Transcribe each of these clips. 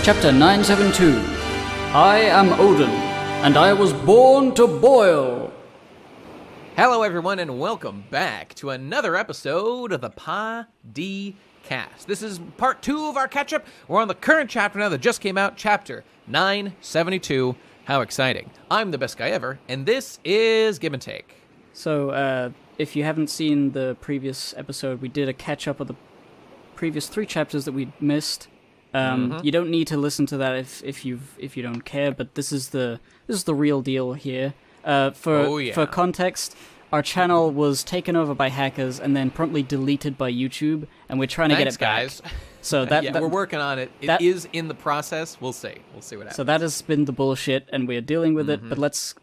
Chapter 972. I am Odin, and I was born to boil. Hello, everyone, and welcome back to another episode of the Pa-D-Cast. This is part 2 of our catch-up. We're on the current chapter now that just came out, chapter 972. How exciting. I'm the best guy ever, and this is Give and Take. So, if you haven't seen the previous episode, we did a catch-up of the previous 3 chapters that we missed. You don't need to listen to that if you don't care, but this is the real deal here. For context, our channel was taken over by hackers and then promptly deleted by YouTube, and we're trying to get it back. Guys. So we're working on it. It is in the process. We'll see. We'll see what happens. So that has been the bullshit, and we're dealing with it. But let's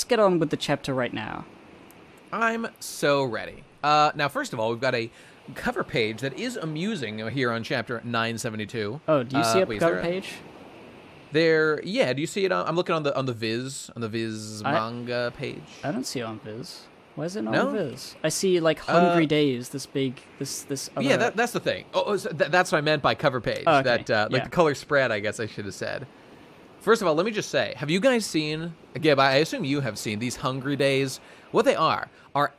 get on with the chapter right now. I'm so ready. Now, first of all, we've got a cover page that is amusing here on chapter 972. Oh, do you see a cover page? Do you see it? I'm looking on the Viz manga page. I don't see it on Viz. Why is it not on Viz? I see like Hungry Days. This other... Yeah, that's the thing. That's what I meant by cover page. Oh, okay. The color spread. I guess I should have said. First of all, let me just say, have you guys seen? Again, I assume you have seen these Hungry Days. What they are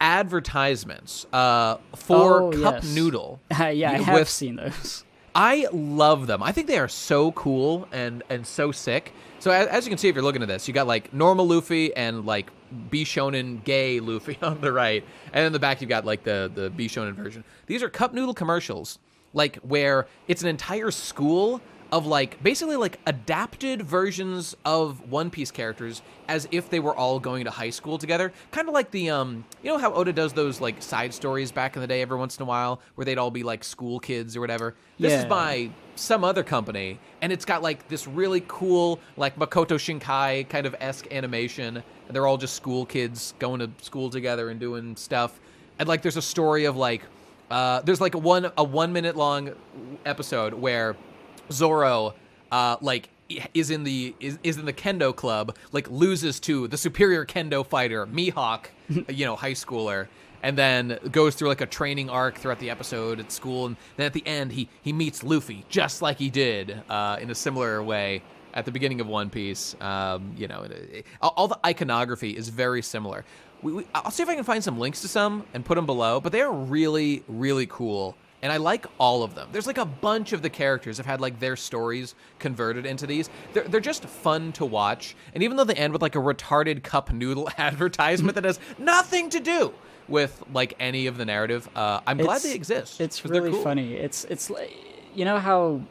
advertisements for Cup Noodle. I have seen those. I love them. I think they are so cool and so sick. So as you can see, if you're looking at this, you got like normal Luffy and like Bishonen gay Luffy on the right, and in the back you got like the Bishonen version. These are Cup Noodle commercials, like where it's an entire school of like basically like adapted versions of One Piece characters as if they were all going to high school together. Kind of like the you know how Oda does those like side stories back in the day every once in a while where they'd all be like school kids or whatever. This is by some other company, and it's got like this really cool like Makoto Shinkai kind of esque animation, and they're all just school kids going to school together and doing stuff. And like there's a story of like there's like a 1 minute long episode where Zoro, is in the kendo club, like loses to the superior kendo fighter Mihawk, high schooler, and then goes through like a training arc throughout the episode at school, and then at the end he meets Luffy just like he did in a similar way at the beginning of One Piece. All the iconography is very similar. I'll see if I can find some links to some and put them below, but they are really, really cool. And I like all of them. There's like a bunch of the characters have had like their stories converted into these. They're just fun to watch. And even though they end with like a retarded cup noodle advertisement that has nothing to do with like any of the narrative, I'm glad they exist. It's really funny. It's like, you know how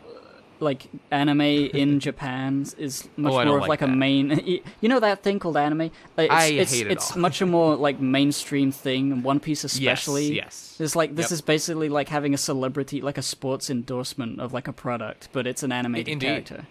like anime in Japan is much more of like a main, you know that thing called anime? I hate it. It's much a more like mainstream thing, and One Piece especially. Yes. It's like this is basically like having a celebrity, like a sports endorsement of like a product, but it's an animated character.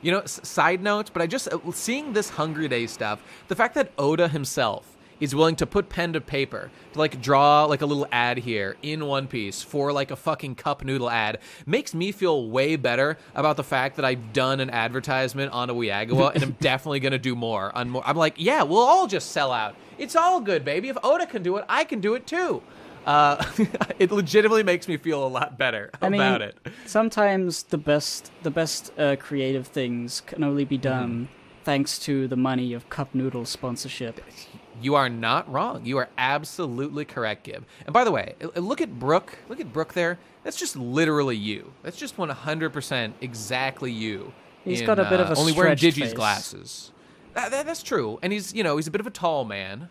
You know, side note, but I just seeing this Hungry Days stuff, the fact that Oda himself is willing to put pen to paper to like draw like a little ad here in One Piece for like a fucking cup noodle ad makes me feel way better about the fact that I've done an advertisement on a Weagawa and I'm definitely gonna do more on more. I'm like, yeah, we'll all just sell out. It's all good, baby. If Oda can do it, I can do it too. It legitimately makes me feel a lot better about it. Sometimes the best creative things can only be done thanks to the money of cup noodle sponsorship. You are not wrong. You are absolutely correct, Gib. And by the way, look at Brook. Look at Brook there. That's just literally you. That's just 100% exactly you. He's got a bit of a only wearing stretched Digi's face. Glasses. That's true. And he's a bit of a tall man,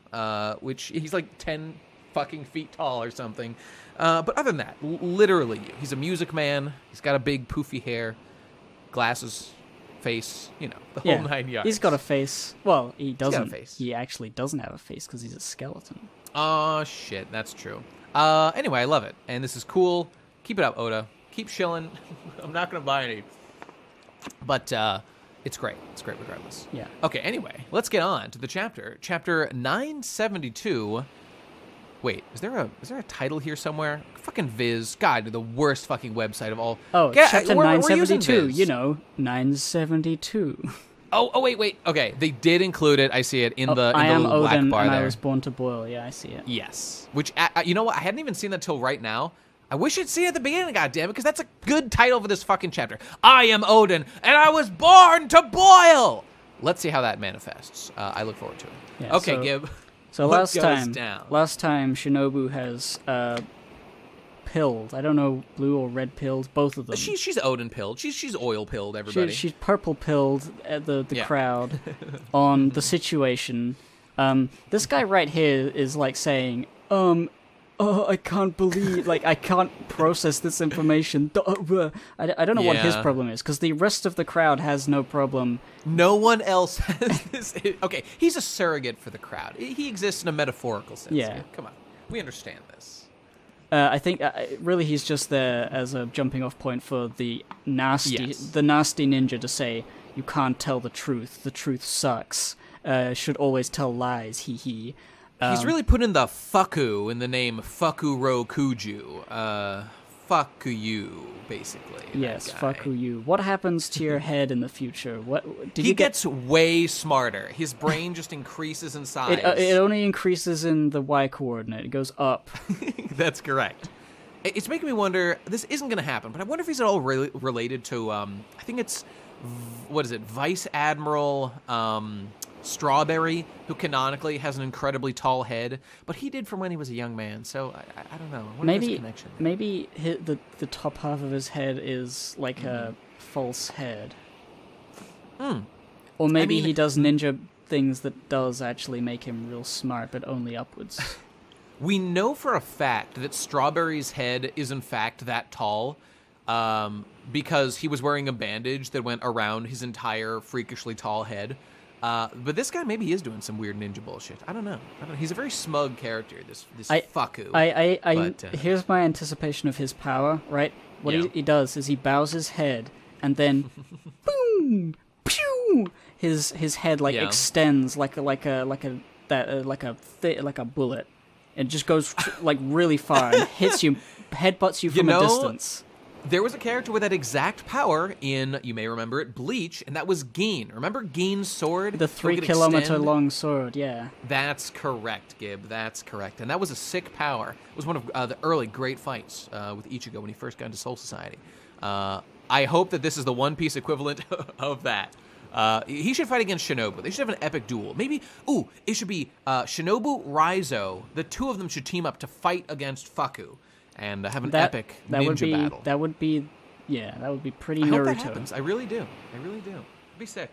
which he's like 10 fucking feet tall or something. But other than that, literally you. He's a music man. He's got a big poofy hair, glasses, face, the whole 9 yards. He's got a face. Well, he doesn't. He's got a face. He actually doesn't have a face because he's a skeleton. Oh, shit. That's true. Anyway, I love it. And this is cool. Keep it up, Oda. Keep shilling. I'm not going to buy any. But it's great. It's great regardless. Yeah. Okay, anyway, let's get on to the chapter. Chapter 972. Wait, is there a title here somewhere? Fucking Viz. God, the worst fucking website of all. Oh, chapter 972. 972. Oh, wait. Okay, they did include it. I see it in the I am little Odin, black bar and there. I was born to boil. Yeah, I see it. Yes. Which, you know what? I hadn't even seen that till right now. I wish you'd seen it at the beginning, goddammit, because that's a good title for this fucking chapter. I am Odin, and I was born to boil! Let's see how that manifests. I look forward to it. Yeah, okay, Gib. So what last time Shinobu has pilled. I don't know, blue or red pilled, both of them. She's Odin pilled. She's oil pilled, everybody. She's purple pilled at the crowd on the situation. This guy right here is like saying, I can't believe, like, I can't process this information. I don't know what his problem is, because the rest of the crowd has no problem. No one else has this. Okay, he's a surrogate for the crowd. He exists in a metaphorical sense. Yeah. Come on. We understand this. I think, really, he's just there as a jumping off point for the nasty ninja to say, you can't tell the truth sucks, should always tell lies, hee hee. He's really put in the fucku in the name Fakuro Kuju. Fuck you, basically. Yes, fucku you. What happens to your head in the future? He gets way smarter. His brain just increases in size. It only increases in the Y coordinate. It goes up. That's correct. It's making me wonder, this isn't going to happen, but I wonder if he's at all related to, I think it's, what is it, Vice Admiral Strawberry, who canonically has an incredibly tall head, but he did from when he was a young man, so I don't know. What is his connection? Maybe the top half of his head is like a false head. Or maybe he does ninja things that does actually make him real smart, but only upwards. We know for a fact that Strawberry's head is in fact that tall, because he was wearing a bandage that went around his entire freakishly tall head. But this guy maybe is doing some weird ninja bullshit. I don't know. He's a very smug character, this fucku. Here's my anticipation of his power, right? What he does is he bows his head, and then boom, pew, his head extends like a bullet. It just goes like really far and hits you, headbutts you from a distance. There was a character with that exact power in, you may remember it, Bleach, and that was Gin. Remember Gin's sword? The 3-kilometer long sword, yeah. That's correct, Gib. That's correct. And that was a sick power. It was one of the early great fights with Ichigo when he first got into Soul Society. I hope that this is the One Piece equivalent of that. He should fight against Shinobu. They should have an epic duel. Maybe, it should be Shinobu, Raizo. The two of them should team up to fight against Faku. And have an epic ninja battle. That would be pretty Naruto. I hope that happens. I really do. It'd be sick.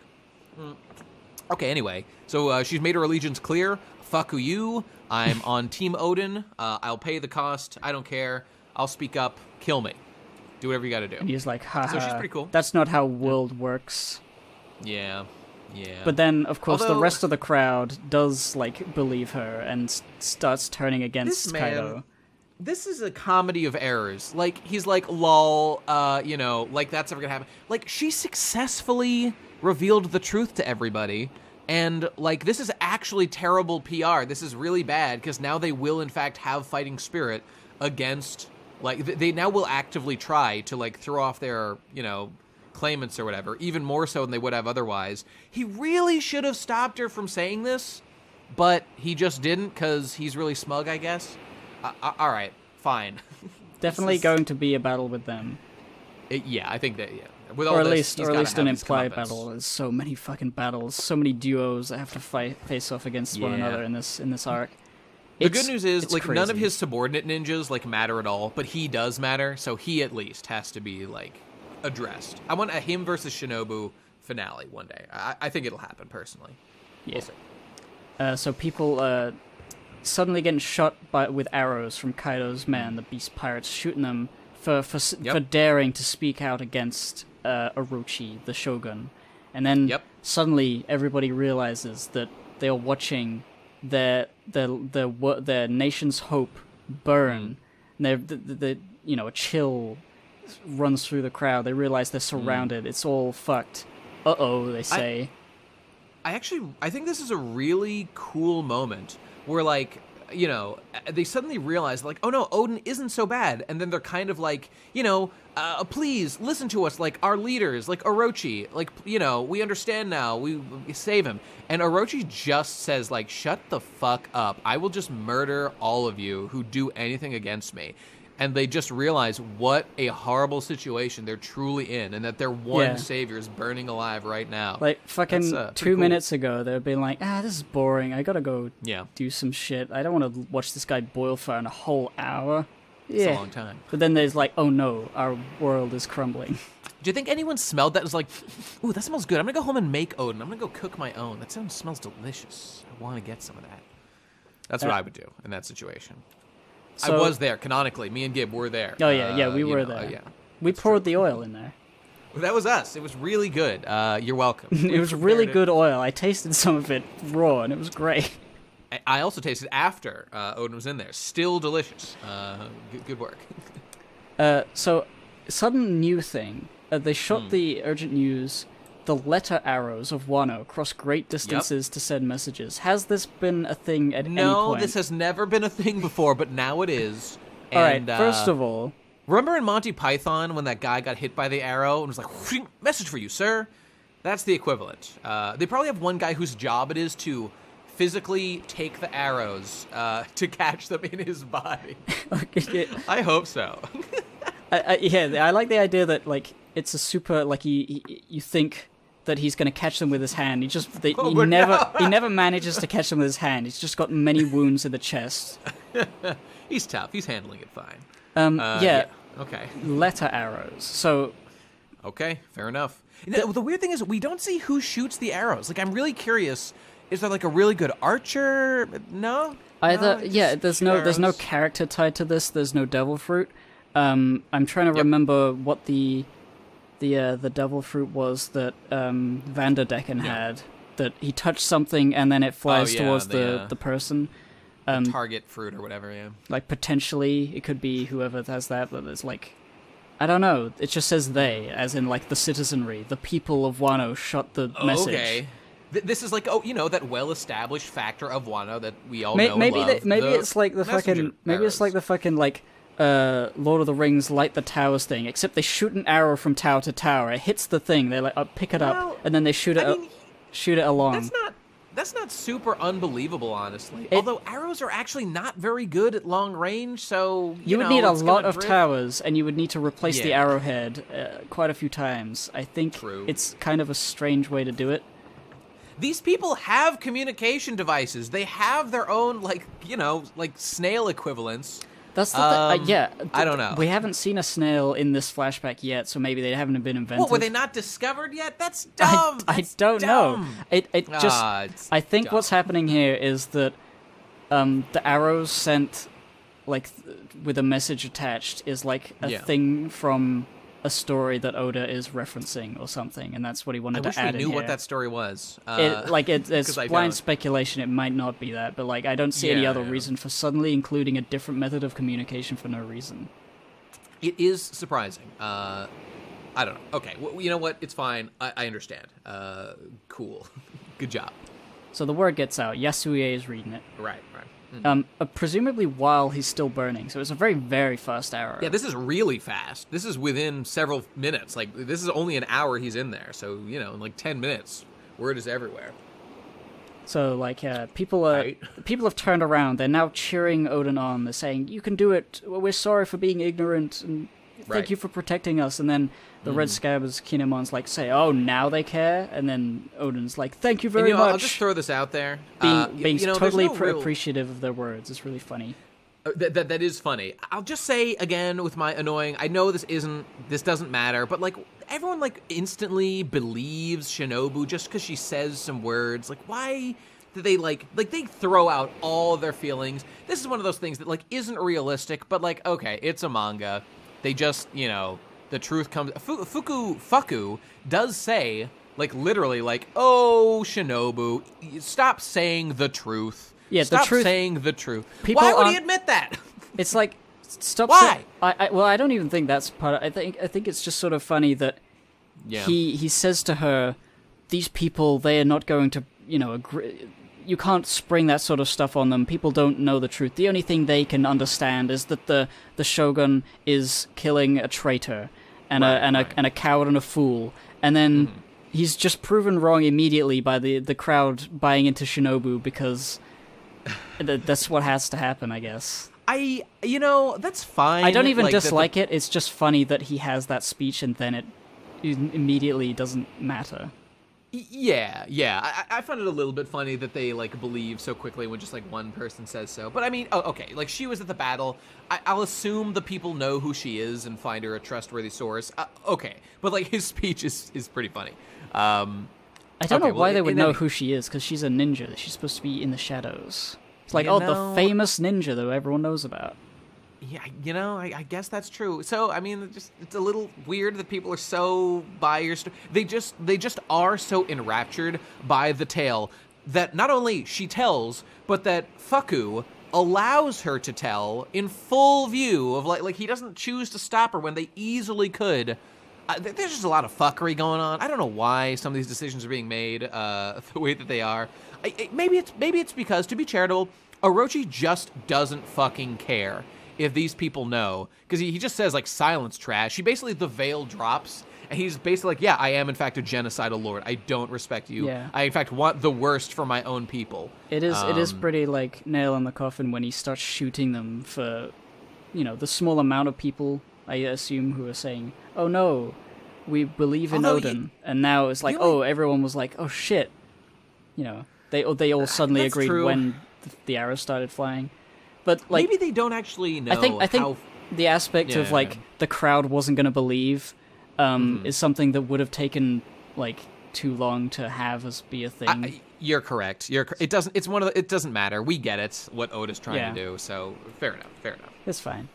Okay, anyway. So she's made her allegiance clear. Fuck you. I'm on Team Odin. I'll pay the cost. I don't care. I'll speak up. Kill me. Do whatever you gotta do. And he's like, haha. So she's pretty cool. That's not how world works. Yeah. But then, of course, the rest of the crowd does, like, believe her and starts turning against Kaido. This is a comedy of errors. Like, he's like, lol, like, that's never gonna happen. Like, she successfully revealed the truth to everybody, and, like, this is actually terrible PR. This is really bad, because now they will, in fact, have fighting spirit against, like, they now will actively try to, like, throw off their, claimants or whatever, even more so than they would have otherwise. He really should have stopped her from saying this, but he just didn't, because he's really smug, I guess. All right, fine. Definitely going to be a battle with them. I think that, With or at least an implied battle. There's so many fucking battles, so many duos that have to face off against one another in this arc. The good news is, like, crazy. None of his subordinate ninjas, like, matter at all, but he does matter, so he at least has to be, like, addressed. I want a him versus Shinobu finale one day. I think it'll happen, personally. Yeah. We'll see. So people suddenly getting shot with arrows from Kaido's men, the Beast Pirates, shooting them for daring to speak out against Orochi, the Shogun. And then suddenly everybody realizes that they are watching their nation's hope burn. And a chill runs through the crowd. They realize they're surrounded. It's all fucked. Uh-oh, they say. I think this is a really cool moment where, like, they suddenly realize, like, oh no, Odin isn't so bad. And then they're kind of like, please listen to us, like, our leaders, like Orochi, like, we understand now, we save him. And Orochi just says, like, shut the fuck up. I will just murder all of you who do anything against me. and they just realize what a horrible situation they're truly in, and that their one savior is burning alive right now. Like, fucking 2 minutes ago, they'd been like, this is boring. I gotta go do some shit. I don't want to watch this guy boil for a whole hour. It's a long time. But then there's like, oh no, our world is crumbling. Do you think anyone smelled that and was like, ooh, that smells good. I'm going to go home and make Odin. I'm going to go cook my own. That smells delicious. I want to get some of that. That's what I would do in that situation. So, I was there, canonically. Me and Gib were there. Oh, yeah, we were there. We poured the oil in there. Well, that was us. It was really good. You're welcome. It was really good oil. I tasted some of it raw, and it was great. I also tasted after Odin was in there. Still delicious. Good work. So, sudden new thing. They shot the urgent news, the letter arrows of Wano cross great distances to send messages. Has this been a thing at any point? No, this has never been a thing before, but now it is. All right, first of all... Remember in Monty Python when that guy got hit by the arrow and was like, message for you, sir? That's the equivalent. They probably have one guy whose job it is to physically take the arrows to catch them in his body. Okay. I hope so. I like the idea that, like, it's a super, like, you think that he's going to catch them with his hand. He never manages to catch them with his hand. He's just got many wounds in the chest. He's tough. He's handling it fine. Okay. Letter arrows. So. Okay, fair enough. The weird thing is, we don't see who shoots the arrows. Like, I'm really curious. Is there, like, a really good archer? No? There's no character tied to this. There's no devil fruit. I'm trying to remember what the devil fruit was that Vanderdecken had. That he touched something and then it flies towards the person. Target fruit or whatever, yeah. Like, potentially, it could be whoever has that, but it's like... I don't know. It just says they, as in, like, the citizenry. The people of Wano shot the message. Okay. This is like, that well-established factor of Wano that we all know maybe and love. Maybe it's like the fucking... Maybe it's like the fucking, like... Lord of the Rings light the towers thing, except they shoot an arrow from tower to tower. It hits the thing, they like pick it up, and then they shoot it along. That's not super unbelievable, honestly. Although arrows are actually not very good at long range, so you would need a lot of towers, and you would need to replace the arrowhead quite a few times. I think it's kind of a strange way to do it. These people have communication devices. They have their own, like snail equivalents. That's the thing. I don't know. We haven't seen a snail in this flashback yet, so maybe they haven't been invented. What, were they not discovered yet? That's dumb. I don't know. I think what's happening here is that the arrows sent, like, with a message attached is like a thing from a story that Oda is referencing or something, and that's what he wanted to add in here. I wish we knew what that story was. It's blind speculation. It might not be that, but like I don't see any other reason for suddenly including a different method of communication for no reason. It is surprising. I don't know. Okay, well, you know what? It's fine. I understand. Cool. Good job. So the word gets out. Yasue is reading it. Right. Presumably while he's still burning, so it's a very, very fast arrow. Yeah, this is really fast. This is within several minutes. Like, this is only an hour he's in there, so, in like 10 minutes, word is everywhere. So, like, people have turned around. They're now cheering Odin on. They're saying, "You can do it. We're sorry for being ignorant, and thank you for protecting us." And then the Red Scabbers, Kinemon's like, say, "Oh, now they care?" And then Odin's like, "Thank you very much." I'll just throw this out there. Being totally appreciative of their words. It's really funny. That is funny. I'll just say again with my annoying. I know this doesn't matter, but like everyone like instantly believes Shinobu just because she says some words. Like, why do they like they throw out all their feelings? This is one of those things that like isn't realistic, but like okay, it's a manga. They just the truth comes. Fuku does say, like, literally, like, "Oh, Shinobu, stop saying the truth. Yeah, stop saying the truth." Why would he admit that? It's like, stop. Why? I don't even think that's part of it. I think it's just sort of funny that he says to her, "These people, they are not going to, agree. You can't spring that sort of stuff on them. People don't know the truth. The only thing they can understand is that the shogun is killing a traitor and a coward and a fool." And then he's just proven wrong immediately by the crowd buying into Shinobu because that's what has to happen, I guess. That's fine. I don't even like, dislike it. It's just funny that he has that speech and then it immediately doesn't matter. Yeah. I find it a little bit funny that they like believe so quickly when just like one person says so. But I mean, okay, like she was at the battle. I'll assume the people know who she is and find her a trustworthy source. Okay, but like his speech is pretty funny. I don't know why they would know who she is, because she's a ninja. She's supposed to be in the shadows. It's like, the famous ninja that everyone knows about. Yeah, I guess that's true. So, I mean, it's a little weird that people are so by your story. They just are so enraptured by the tale that not only she tells, but that Fuku allows her to tell in full view of like he doesn't choose to stop her when they easily could. There's just a lot of fuckery going on. I don't know why some of these decisions are being made the way that they are. Maybe it's because, to be charitable, Orochi just doesn't fucking care if these people know, because he just says like silence trash. The veil drops and he's basically like, yeah, I am in fact a genocidal lord. I don't respect you. Yeah. I in fact want the worst for my own people. It is pretty like nail in the coffin when he starts shooting them for, the small amount of people I assume who are saying, oh no, we believe in Odin, and now it's like, everyone was like, oh shit, they all suddenly agreed true. When the arrows started flying. But like, maybe they don't actually know. I think the aspect of like the crowd wasn't going to believe is something that would have taken like too long to have as be a thing. You're correct. It doesn't. It's it doesn't matter. We get it. What Oda's trying to do. So fair enough. It's fine.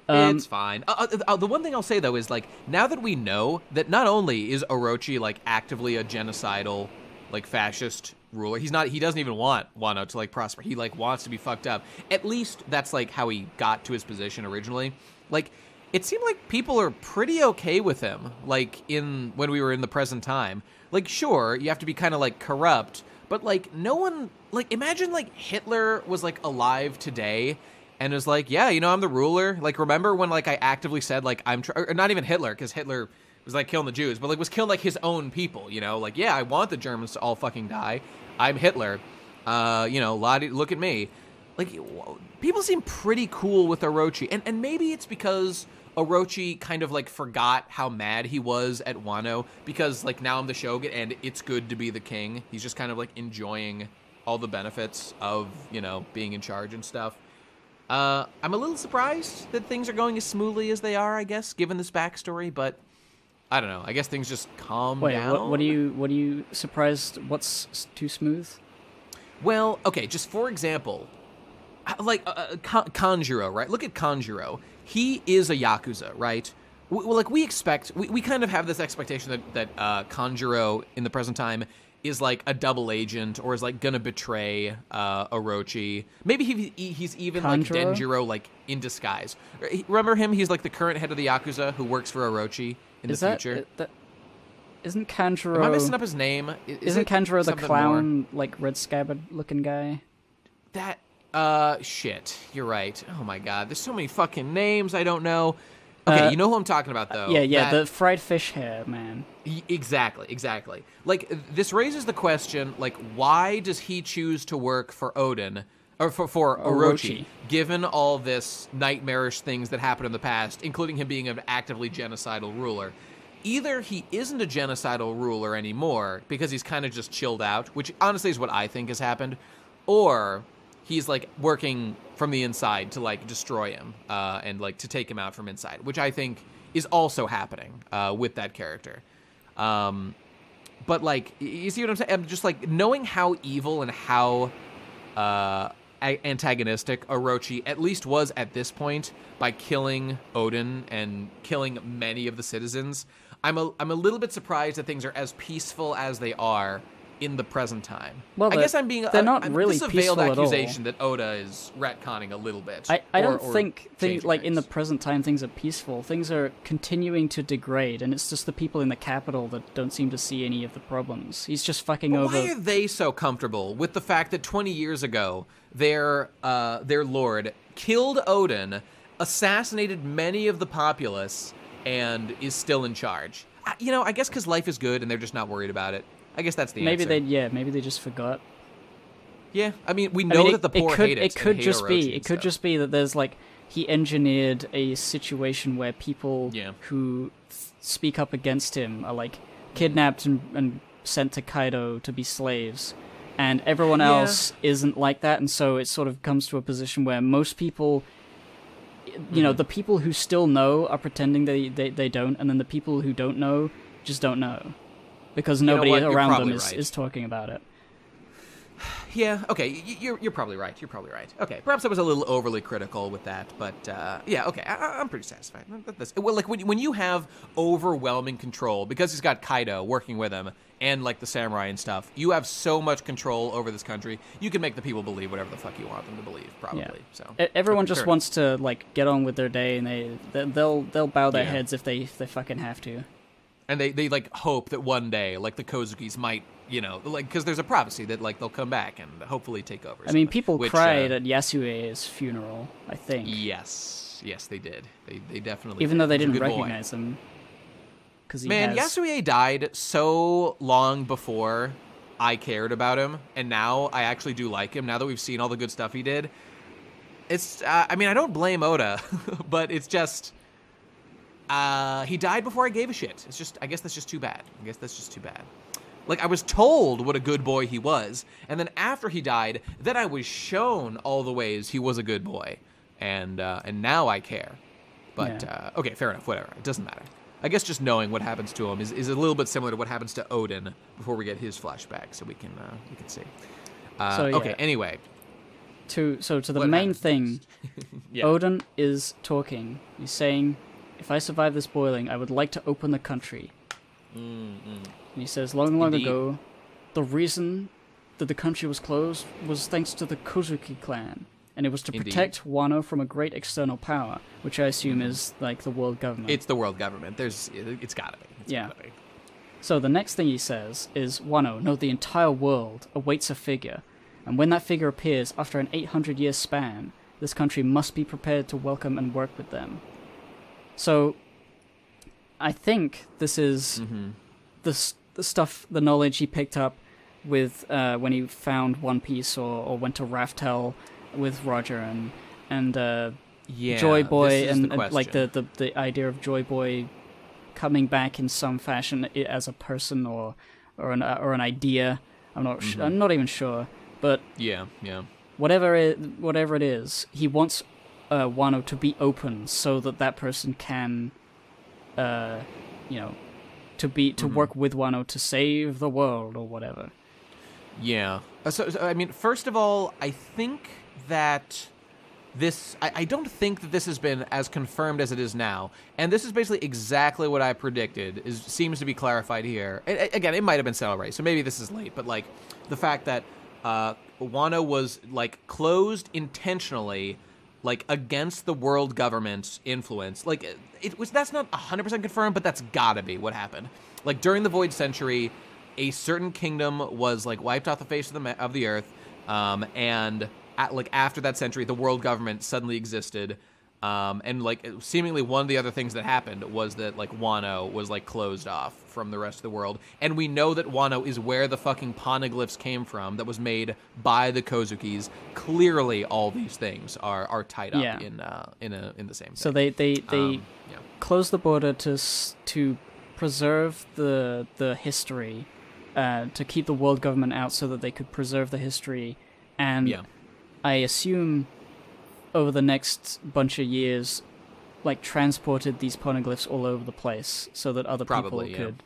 It's fine. The one thing I'll say though is like, now that we know that not only is Orochi like actively a genocidal, like fascist ruler, he doesn't even want Wano to like prosper. He like wants to be fucked up. At least that's like how he got to his position originally. Like, it seemed like people are pretty okay with him. Like when we were in the present time. Like, sure, you have to be kind of like corrupt, but like no one, like, imagine like Hitler was like alive today and was like, yeah, I'm the ruler. Like, remember when like I actively said like or not even Hitler, because Hitler was like killing the Jews, but like was killing like his own people, like, yeah, I want the Germans to all fucking die. I'm Hitler. Look at me. Like, people seem pretty cool with Orochi, and maybe it's because Orochi kind of like forgot how mad he was at Wano, because like now I'm the Shogun and it's good to be the king. He's just kind of like enjoying all the benefits of, being in charge and stuff. I'm a little surprised that things are going as smoothly as they are, I guess, given this backstory, but I don't know. I guess things just calm down. What are you surprised? What's too smooth? Well, okay, just for example, like Kanjuro, right? Look at Kanjuro. He is a Yakuza, right? We kind of have this expectation that Kanjuro in the present time is like a double agent or is like gonna betray Orochi. Maybe he's even like Denjiro, like in disguise. Remember him? He's like the current head of the Yakuza who works for Orochi in the future. Isn't Kanjuro? Am I messing up his name? Isn't Kanjuro the clown, like red scabbard looking guy? That shit. You're right. Oh my god, there's so many fucking names I don't know. Okay, you know who I'm talking about, though. Yeah, the fried fish hair man. Exactly. Like, this raises the question, like, why does he choose to work for Odin, or for Orochi, given all this nightmarish things that happened in the past, including him being an actively genocidal ruler? Either he isn't a genocidal ruler anymore, because he's kind of just chilled out, which honestly is what I think has happened, or he's like working from the inside to like destroy him and like to take him out from inside, which I think is also happening with that character. But like, you see what I'm saying? I'm just like, knowing how evil and how antagonistic Orochi at least was at this point by killing Odin and killing many of the citizens, I'm a little bit surprised that things are as peaceful as they are in the present time. Well, I guess I'm being. They're not really this is a peaceful veiled at all. accusation that Oda is retconning a little bit. I don't think things like in the present time things are peaceful. Things are continuing to degrade, and it's just the people in the capital that don't seem to see any of the problems. He's just fucking over. Why are they so comfortable with the fact that 20 years ago their lord killed Odin, assassinated many of the populace, and is still in charge? I guess because life is good and they're just not worried about it. I guess that's the answer. Maybe they just forgot. Yeah, I mean, we know that the poor hate it. It could just be that there's like he engineered a situation where people who speak up against him are like kidnapped and sent to Kaido to be slaves, and everyone else isn't like that, and so it sort of comes to a position where most people, you know, the people who still know are pretending they don't, and then the people who don't know just don't know because nobody around them is talking about it. Yeah, okay, you're probably right. You're probably right. Okay, perhaps I was a little overly critical with that, but yeah, okay, I'm pretty satisfied. Well, like when you have overwhelming control, because he's got Kaido working with him and like the samurai and stuff, you have so much control over this country. You can make the people believe whatever the fuck you want them to believe, probably. Yeah. So everyone just wants to like get on with their day, and they'll bow their heads if they fucking have to. And they like hope that one day, like the Kozukis might, you know, like because there's a prophecy that like they'll come back and hopefully take over. I mean, people cried at Yasue's funeral, I think. Yes, they did. They definitely. Even did. though they didn't recognize him, because Yasue died so long before I cared about him, and now I actually do like him. Now that we've seen all the good stuff he did, it's. I mean, I don't blame Oda, but it's just. He died before I gave a shit. It's just, I guess that's just too bad. Like, I was told what a good boy he was, and then after he died, then I was shown all the ways he was a good boy, and now I care. But, okay, fair enough, whatever. It doesn't matter. I guess just knowing what happens to him is a little bit similar to what happens to Odin before we get his flashback, so we can see. Okay, anyway. To the main thing, Odin is talking. He's saying, if I survive this boiling, I would like to open the country. And he says, long ago, the reason that the country was closed was thanks to the Kozuki clan. And it was to protect Wano from a great external power, which I assume is like the world government. It's the world government. It's gotta be. Gotta be. So the next thing he says is, Wano, no, the entire world awaits a figure. And when that figure appears after an 800-year span, this country must be prepared to welcome and work with them. So, I think this is the stuff, the knowledge he picked up with when he found One Piece or went to Raftel with Roger and Joy Boy and like the idea of Joy Boy coming back in some fashion as a person or an idea. I'm not even sure, but whatever it is, he wants Wano to be open so that person can, to work with Wano to save the world or whatever. Yeah. So I mean, first of all, I think that this, I don't think that this has been as confirmed as it is now, and this is basically exactly what I predicted. Seems to be clarified here. Again, it might have been said already, so maybe this is late, but like the fact that Wano was like closed intentionally, like against the world government's influence. Like that's not 100% confirmed, but that's gotta be what happened. Like during the Void Century, a certain kingdom was like wiped off the face of the earth, and after that century, the world government suddenly existed. And like seemingly one of the other things that happened was that like Wano was like closed off from the rest of the world, and we know that Wano is where the fucking poneglyphs came from that was made by the Kozukis. Clearly, all these things are tied up in the same thing. So they closed the border to preserve the history, to keep the world government out so that they could preserve the history, and I assume over the next bunch of years, like transported these poneglyphs all over the place so that other people could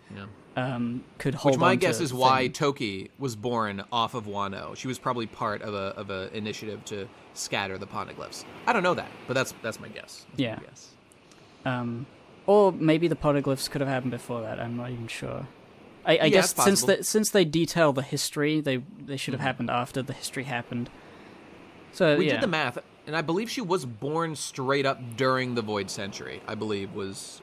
hold on. Which my guess is why Toki was born off of Wano. She was probably part of a initiative to scatter the poneglyphs. I don't know that, but that's my guess. My guess. Or maybe the poneglyphs could have happened before that. I'm not even sure. I guess since they detail the history, they should have happened after the history happened. So we did the math, and I believe she was born straight up during the Void Century. I believe was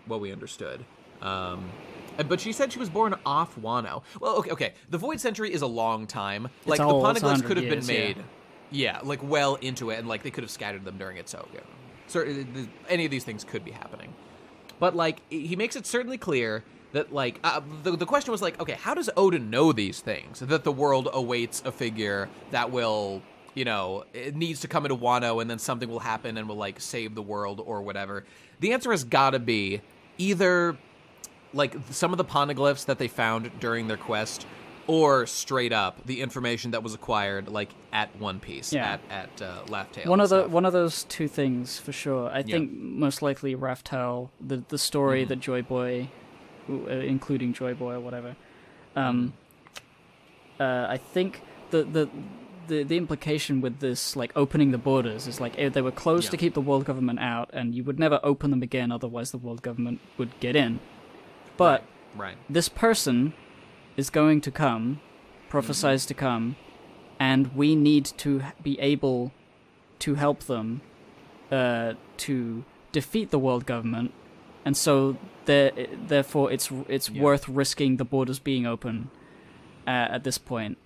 what we understood. But she said she was born off Wano. Well, okay. The Void Century is a long time. Like the poneglyphs could have been made, like well into it, and like they could have scattered them during it. So any of these things could be happening. But like he makes it certainly clear that like the question was like, okay, how does Odin know these things? That the world awaits a figure that will, you know, it needs to come into Wano and then something will happen and will like save the world or whatever. The answer has got to be either like some of the poneglyphs that they found during their quest, or straight up the information that was acquired like at One Piece, at Laugh Tale. One of those two things for sure. I think most likely Raftel, the story that Joy Boy, including Joy Boy or whatever. I think the implication with this, like, opening the borders is, like, they were closed to keep the world government out, and you would never open them again, otherwise the world government would get in. But this person is going to come, prophesies to come, and we need to be able to help them to defeat the world government, and so therefore it's worth risking the borders being open at this point.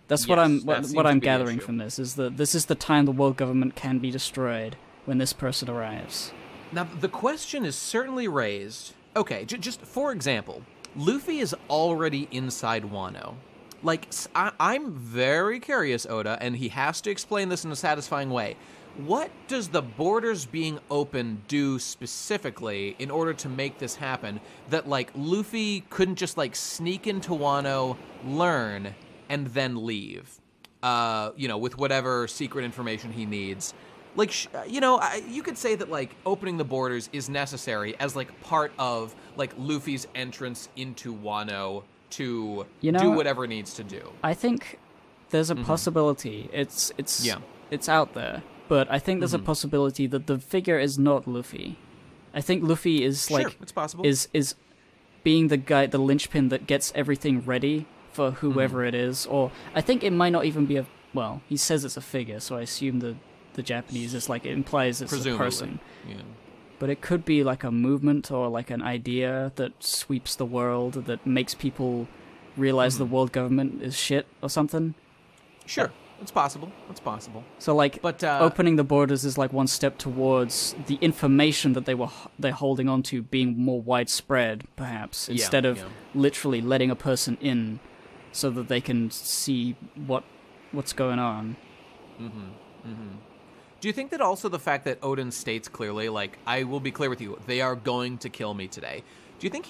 That's what I'm gathering from this, is that this is the time the world government can be destroyed, when this person arrives. Now, the question is certainly raised. Okay, just for example, Luffy is already inside Wano. Like, I'm very curious, Oda, and he has to explain this in a satisfying way. What does the borders being open do specifically in order to make this happen that, like, Luffy couldn't just, like, sneak into Wano, learn, and then leave, you know, with whatever secret information he needs? Like, you know, you could say that, like, opening the borders is necessary as, like, part of, like, Luffy's entrance into Wano to do whatever it needs to do. I think there's a possibility. It's out there, but I think there's a possibility that the figure is not Luffy. I think Luffy is, like, it's possible. is being the guy, the linchpin that gets everything ready for whoever it is, or I think it might not even be well, he says it's a figure, so I assume the Japanese is like, it implies it's a person. Yeah. But it could be like a movement or like an idea that sweeps the world, that makes people realize the world government is shit or something. Sure, it's possible. It's possible. So like, opening the borders is like one step towards the information that they're holding on to being more widespread, perhaps, instead of literally letting a person in so that they can see what's going on. Do you think that also the fact that Odin states clearly, like, I will be clear with you, they are going to kill me today. Do you think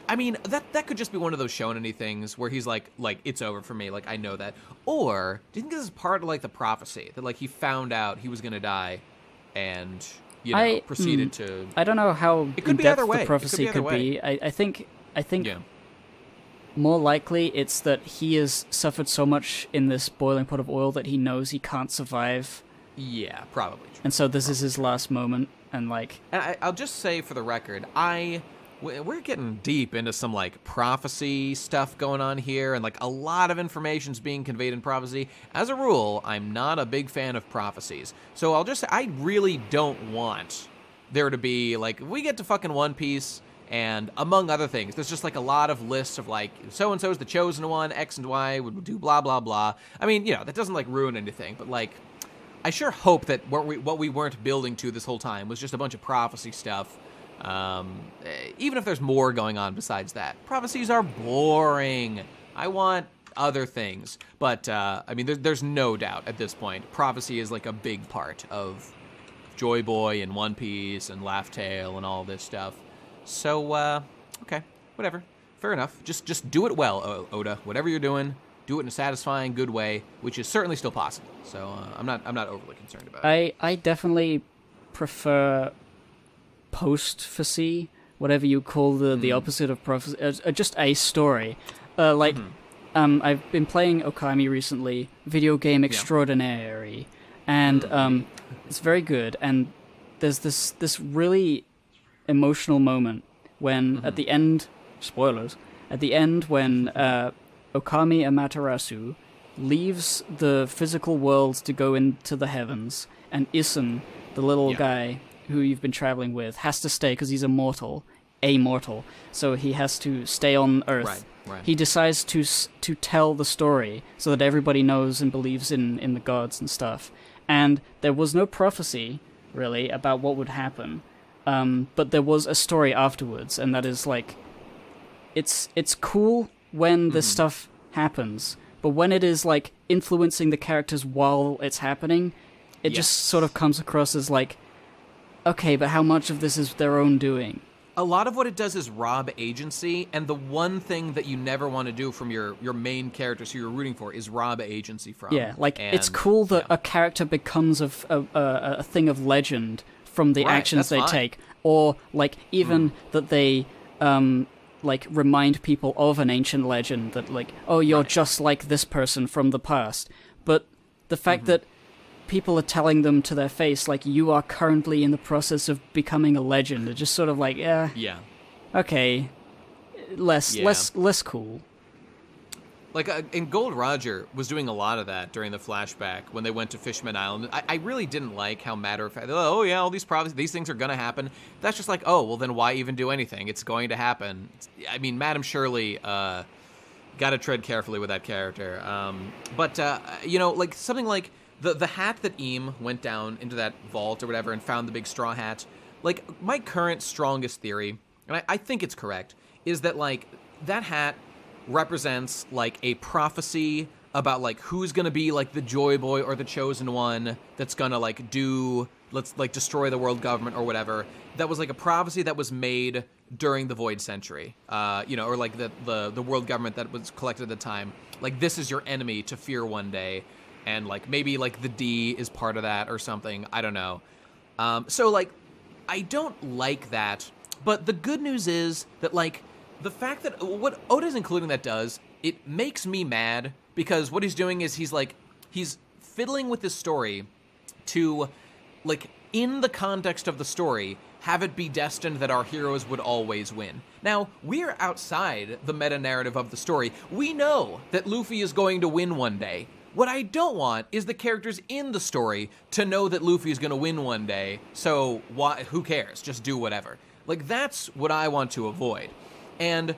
I mean, that could just be one of those shonen-y things where he's like, it's over for me, like, I know that. Or, do you think this is part of, like, the prophecy? That, like, he found out he was going to die and, you know, proceeded to... I don't know how in-depth the prophecy could be. I think more likely it's that he has suffered so much in this boiling pot of oil that he knows he can't survive. Yeah, probably true. And so this is his last moment, and like... And I'll just say for the record, we're getting deep into some, like, prophecy stuff going on here, and, like, a lot of information's being conveyed in prophecy. As a rule, I'm not a big fan of prophecies. So I'll just say, I really don't want there to be, like, we get to fucking One Piece, and among other things, there's just, like, a lot of lists of, like, so-and-so's the chosen one, X and Y would do blah, blah, blah. I mean, you know, that doesn't, like, ruin anything, but, like... I sure hope that what we weren't building to this whole time was just a bunch of prophecy stuff. Even if there's more going on besides that. Prophecies are boring. I want other things. But, I mean, there's no doubt at this point. Prophecy is like a big part of Joy Boy and One Piece and Laugh Tale and all this stuff. So, okay, whatever. Fair enough. Just do it well, Oda. Whatever you're doing. Do it in a satisfying, good way, which is certainly still possible. So I'm not overly concerned about it. I definitely prefer post-phacy, whatever you call the opposite of prophecy, just a story. I've been playing Okami recently, video game extraordinary, and it's very good. And there's this really emotional moment when at the end, spoilers, at the end when Okami Amaterasu leaves the physical world to go into the heavens, and Issen, the little guy who you've been traveling with, has to stay because he's immortal, so he has to stay on Earth. Right. He decides to tell the story so that everybody knows and believes in the gods and stuff. And there was no prophecy, really, about what would happen, but there was a story afterwards, and that is, like, it's cool when this stuff happens, but when it is like influencing the characters while it's happening, it just sort of comes across as like, okay, but how much of this is their own doing? A lot of what it does is rob agency, and the one thing that you never want to do from your main characters who you're rooting for is rob agency from. Yeah, like, it's cool that a character becomes a thing of legend from the actions they take, or, like, even that they, like, remind people of an ancient legend that, like, oh, you're just like this person from the past. But the fact that people are telling them to their face, like, you are currently in the process of becoming a legend. It's just sort of like, okay, less cool. Like, and Gold Roger was doing a lot of that during the flashback when they went to Fishman Island. I really didn't like how matter-of-fact, oh yeah, all these problems, these things are going to happen. That's just like, oh, well then why even do anything? It's going to happen. I mean, Madam Shirley, got to tread carefully with that character. But you know, like, something like, The hat that Eam went down into that vault or whatever and found the big straw hat, like, my current strongest theory, and I think it's correct, is that, like, that hat represents, like, a prophecy about, like, who's gonna be, like, the Joy Boy or the Chosen One that's gonna, like, destroy the world government or whatever. That was, like, a prophecy that was made during the Void Century, you know, or, like, the world government that was collected at the time. Like, this is your enemy to fear one day. And, like, maybe, like, the D is part of that or something. I don't know. So, like, I don't like that. But the good news is that, like, the fact that what Oda's including that does, it makes me mad. Because what he's doing is he's fiddling with this story to, like, in the context of the story, have it be destined that our heroes would always win. Now, we're outside the meta-narrative of the story. We know that Luffy is going to win one day. What I don't want is the characters in the story to know that Luffy's gonna win one day, so who cares? Just do whatever. Like, that's what I want to avoid. And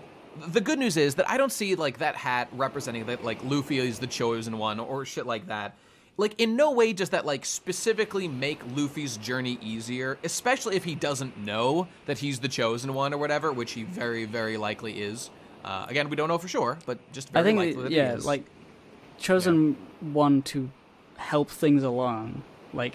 the good news is that I don't see, like, that hat representing that, like, Luffy is the chosen one or shit like that. Like, in no way does that, like, specifically make Luffy's journey easier, especially if he doesn't know that he's the chosen one or whatever, which he very, very likely is. Again, we don't know for sure, but just very likely that he is. Like, chosen one to help things along, like,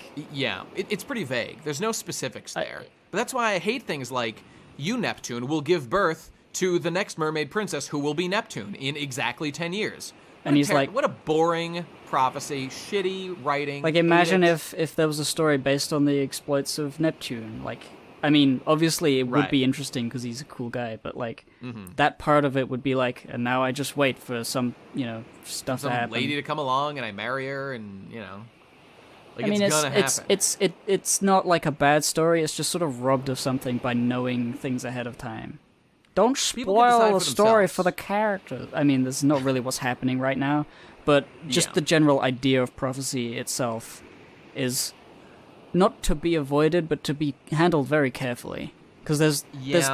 it's pretty vague. There's no specifics there, but that's why I hate things like you, Neptune, will give birth to the next mermaid princess who will be Neptune in exactly 10 years. And he's like, what a boring prophecy, shitty writing. Like, imagine if there was a story based on the exploits of Neptune. Like, I mean, obviously it would be interesting because he's a cool guy, but, like, that part of it would be like, and now I just wait for some, you know, stuff to happen. Some lady to come along and I marry her and, you know, like, I mean, it's gonna happen. It's not like a bad story, it's just sort of robbed of something by knowing things ahead of time. Don't spoil the story for the characters. I mean, this is not really what's happening right now, but just the general idea of prophecy itself is not to be avoided, but to be handled very carefully. Because there's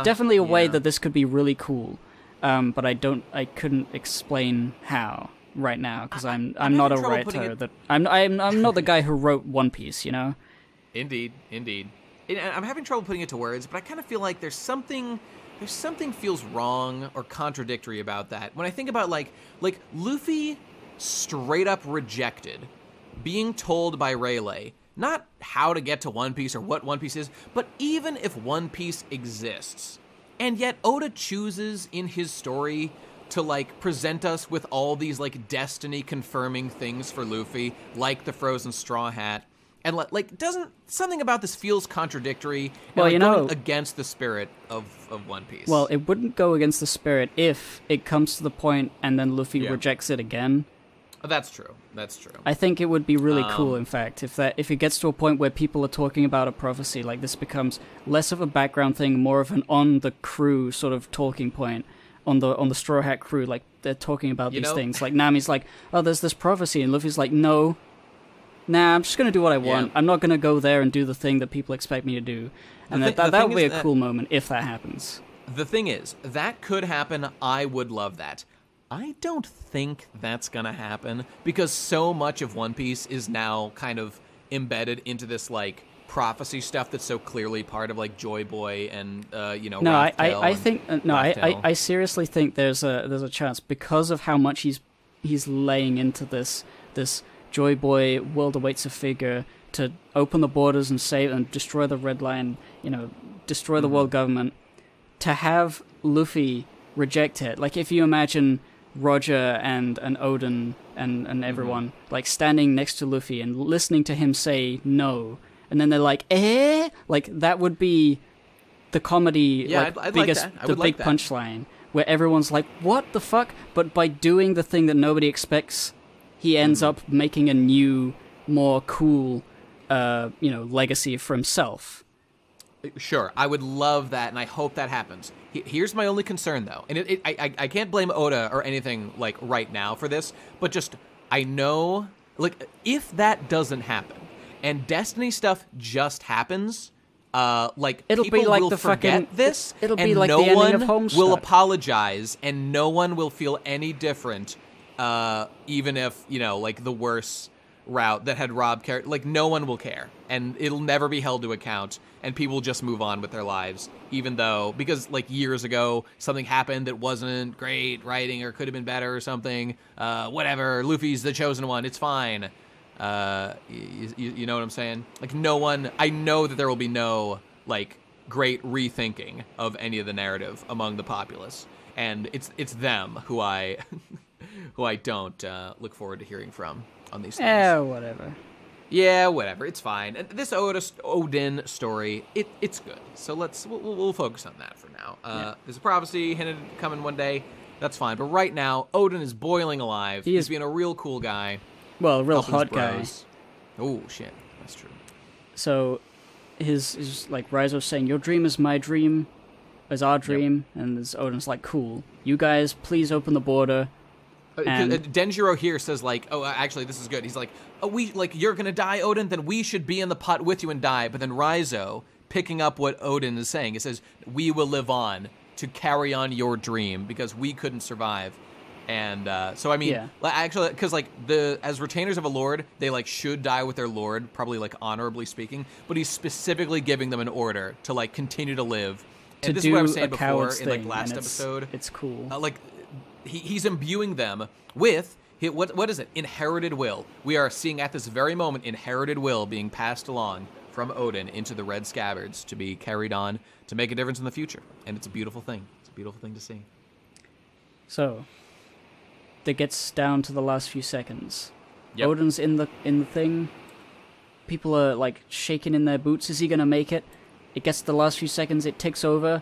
definitely a way that this could be really cool, but I couldn't explain how right now because I'm not a writer. I'm not the guy who wrote One Piece, you know. Indeed. I'm having trouble putting it to words, but I kind of feel like there's something feels wrong or contradictory about that. When I think about like Luffy straight up rejected being told by Rayleigh not how to get to One Piece or what One Piece is, but even if One Piece exists. And yet Oda chooses in his story to, like, present us with all these, like, destiny-confirming things for Luffy, like the frozen straw hat. And, like, doesn't... Something about this feels contradictory and, like, going against the spirit of One Piece. Well, it wouldn't go against the spirit if it comes to the point and then Luffy rejects it again. That's true. I think it would be really cool, in fact, if it gets to a point where people are talking about a prophecy, like this becomes less of a background thing, more of an on the crew sort of talking point, on the Straw Hat crew, like they're talking about these things. Like Nami's like, oh, there's this prophecy, and Luffy's like, no, I'm just gonna do what I want. I'm not gonna go there and do the thing that people expect me to do. And that would be a cool moment if that happens. The thing is, that could happen. I would love that. I don't think that's gonna happen because so much of One Piece is now kind of embedded into this, like, prophecy stuff that's so clearly part of like Joy Boy and No, Raftel I and think no, Raftel. I seriously think there's a chance because of how much he's laying into this Joy Boy world awaits a figure to open the borders and save and destroy the Red Line, destroy the world government. To have Luffy reject it, like if you imagine Roger and Odin and everyone like standing next to Luffy and listening to him say no, and then they're like, like that would be the comedy, Yeah, like I'd biggest, like that. I the would like big that. punchline where everyone's like, what the fuck? But by doing the thing that nobody expects, he ends up making a new, more cool, legacy for himself. Sure, I would love that, and I hope that happens. Here's my only concern, though, and I can't blame Oda or anything like right now for this, but just I know, like, if that doesn't happen and Destiny stuff just happens, like It'll people be like will the forget fucking- this, it'll and be like no the ending one of will Homestuck. apologize, and no one will feel any different, even if like the worst route that had Rob care, like no one will care, and it'll never be held to account, and people will just move on with their lives, even though because like years ago something happened that wasn't great writing or could have been better or something. Whatever, Luffy's the chosen one. It's fine. You know what I'm saying? Like no one. I know that there will be no like great rethinking of any of the narrative among the populace, and it's them who I who I don't look forward to hearing from on these things. Whatever. Yeah, whatever. It's fine. And this Odin story, it's good. So we'll focus on that for now. There's a prophecy hinted coming one day. That's fine. But right now, Odin is boiling alive. He's being a real cool guy. Well, a real helping his hot guy. bros. Oh shit, that's true. So, his like Raizo's saying, "Your dream is my dream, is our dream," and this Odin's like, "Cool. You guys, please open the border." And Denjiro here says like, oh, actually, this is good. He's like, oh, you're gonna die, Odin. Then we should be in the pot with you and die. But then Raizo, picking up what Odin is saying, it says, we will live on to carry on your dream because we couldn't survive. And so I mean, actually, because like as retainers of a lord, they like should die with their lord, probably like honorably speaking. But he's specifically giving them an order to like continue to live. to And this do is what I was a saying before coward's in like thing, last and episode. It's cool. He's imbuing them with what is it? Inherited will. We are seeing at this very moment inherited will being passed along from Odin into the Red Scabbards to be carried on to make a difference in the future, and it's a beautiful thing. It's a beautiful thing to see. So, that gets down to the last few seconds. Yep. Odin's in the thing. People are like shaking in their boots. Is he gonna make it? It gets to the last few seconds. It ticks over.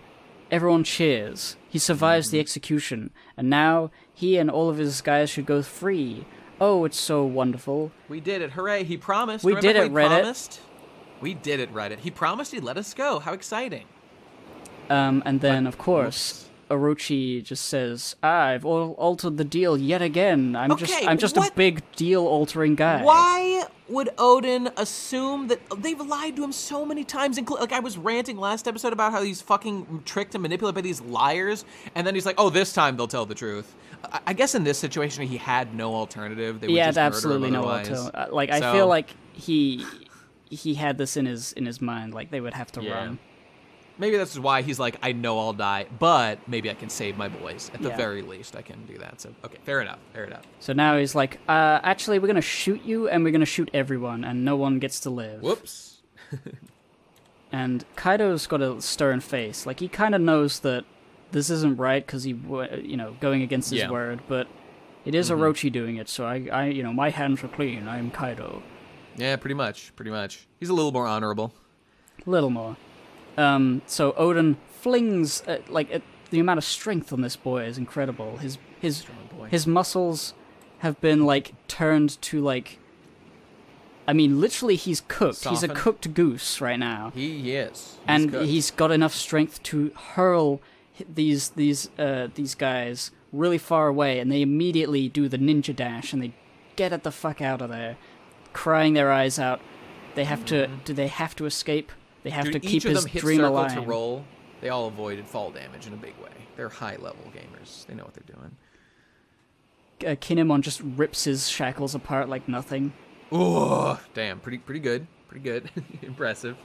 Everyone cheers. He survives the execution, and now he and all of his guys should go free. Oh, it's so wonderful. We did it! Hooray! He promised. We Remember did it, how Reddit. Promised? We did it, Reddit. He promised he'd let us go. How exciting! And then, of course, Orochi just says, "I've altered the deal yet again. I'm just a what? big deal-altering guy." Why would Odin assume that they've lied to him so many times? Like I was ranting last episode about how he's fucking tricked and manipulated by these liars, and then he's like, "Oh, this time they'll tell the truth." I guess in this situation he had no alternative. They would He had just murder him absolutely no otherwise. alternative. Like I So- feel like he had this in his mind. Like they would have to Yeah. run. Maybe this is why he's like, I know I'll die, but maybe I can save my boys. At the Yeah. very least, I can do that. So, okay, fair enough. So now he's like, actually, we're gonna shoot you, and we're gonna shoot everyone, and no one gets to live. Whoops. And Kaido's got a stern face. Like he kind of knows that this isn't right because going against his Yeah. word. But it is Orochi doing it, so I my hands are clean. I am Kaido. Yeah, pretty much. He's a little more honorable. A little more. So Odin flings the amount of strength on this boy is incredible. His muscles have been like turned to like. I mean, literally, he's cooked. He's Softened. a cooked goose right now, He is. and cooked. he's got enough strength to hurl these guys really far away, and they immediately do the ninja dash and they get it the fuck out of there, crying their eyes out. They have to. Do they have to escape? They have to keep each of his them hit dream circle alive. to roll. They all avoided fall damage in a big way. They're high-level gamers. They know what they're doing. Kinemon just rips his shackles apart like nothing. Oh, damn! Pretty good. Pretty good. Impressive.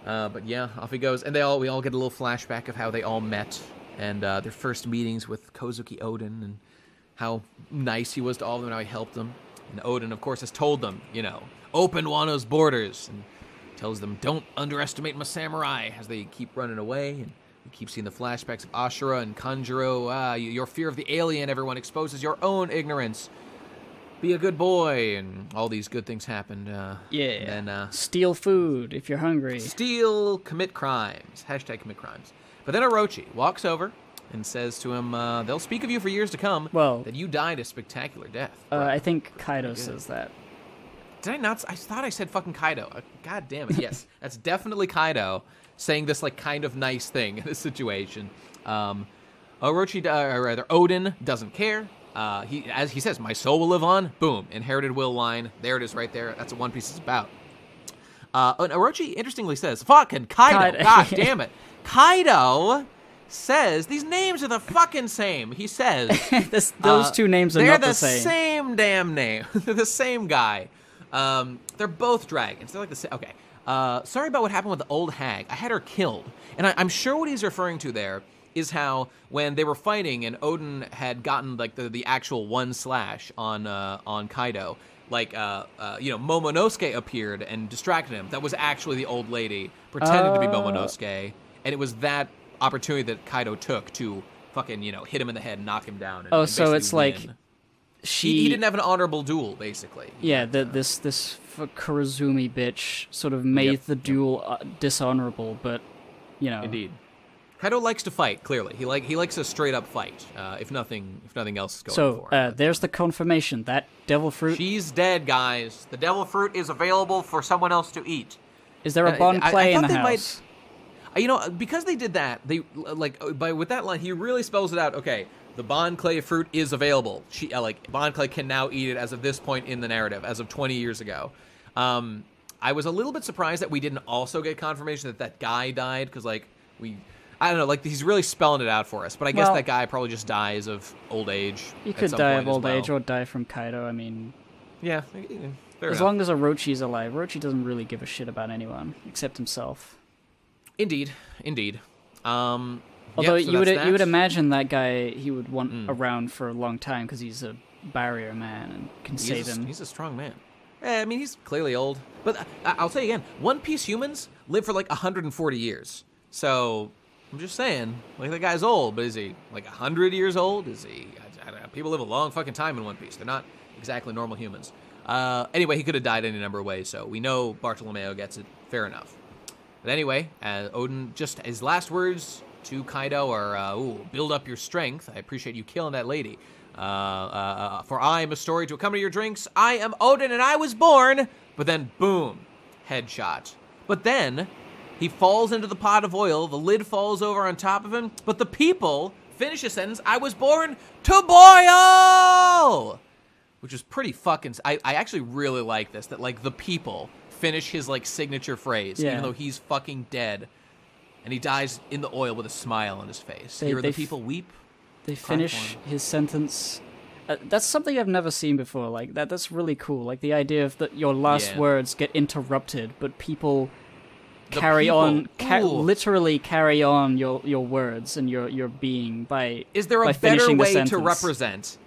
But yeah, off he goes. And we all get a little flashback of how they all met and their first meetings with Kozuki Oden and how nice he was to all of them and how he helped them. And Oden, of course, has told them, open Wano's borders and tells them, don't underestimate my samurai as they keep running away. And we keep seeing the flashbacks of Ashura and Kanjuro. Your fear of the alien, everyone, exposes your own ignorance. Be a good boy, and all these good things happened. And steal food if you're hungry. Steal, commit crimes. Hashtag commit crimes. But then Orochi walks over and says to him, they'll speak of you for years to come, that you died a spectacular death. I think Kaido says that. Did I not? I thought I said fucking Kaido. God damn it, yes. That's definitely Kaido saying this, kind of nice thing in this situation. Oden doesn't care. As he says, my soul will live on. Boom. Inherited will line. There it is right there. That's what One Piece is about. And Orochi interestingly says, fucking Kaido. God damn it. Kaido says, these names are the fucking same. He says. Those two names are not the same. They're the same damn name. They're the same guy. They're both dragons. They're like the same. Okay. Sorry about what happened with the old hag. I had her killed. And I'm sure what he's referring to there is how when they were fighting and Oden had gotten the actual one slash on Kaido, Momonosuke appeared and distracted him. That was actually the old lady pretending to be Momonosuke, and it was that opportunity that Kaido took to fucking hit him in the head and knock him down. And so it's win. He didn't have an honorable duel, basically. Yeah, this Kurozumi bitch sort of made the duel dishonorable, but Indeed. Kaido likes to fight. Clearly, he likes a straight up fight. If nothing else is going for him. There's the confirmation that devil fruit. She's dead, guys. The devil fruit is available for someone else to eat. Is there a Bon Clay in the house? Because they did that, with that line, he really spells it out. Okay, the Bon Clay fruit is available. Bon Clay can now eat it as of this point in the narrative, as of 20 years ago. I was a little bit surprised that we didn't also get confirmation that guy died, because I don't know, he's really spelling it out for us. But I guess that guy probably just dies of old age. He could die of old age or die from Kaido. I mean, yeah, as long as Orochi's alive, Orochi doesn't really give a shit about anyone except himself. Indeed. Although you would imagine that guy he would want around for a long time because he's a barrier man and can save him. He's a strong man. He's clearly old. But I'll tell you again, One Piece humans live for 140 years. So I'm just saying, the guy's old, but is he 100 years old? Is he? I don't know. People live a long fucking time in One Piece. They're not exactly normal humans. Anyway, he could have died any number of ways, so we know Bartolomeo gets it. Fair enough. But anyway, Oden, just his last words to Kaido are, build up your strength. I appreciate you killing that lady. For I am a story to accompany your drinks. I am Oden and I was born. But then, boom, headshot. But then he falls into the pot of oil. The lid falls over on top of him. But the people finish a sentence. I was born to boil! Which is pretty fucking... I actually really like this. That, the people finish his, signature phrase. Even though he's fucking dead. And he dies in the oil with a smile on his face. Here the people weep. They finish his sentence... that's something I've never seen before. That's really cool. The idea of that your last words get interrupted, but people... literally carry on your words and your being by Is there a better way to represent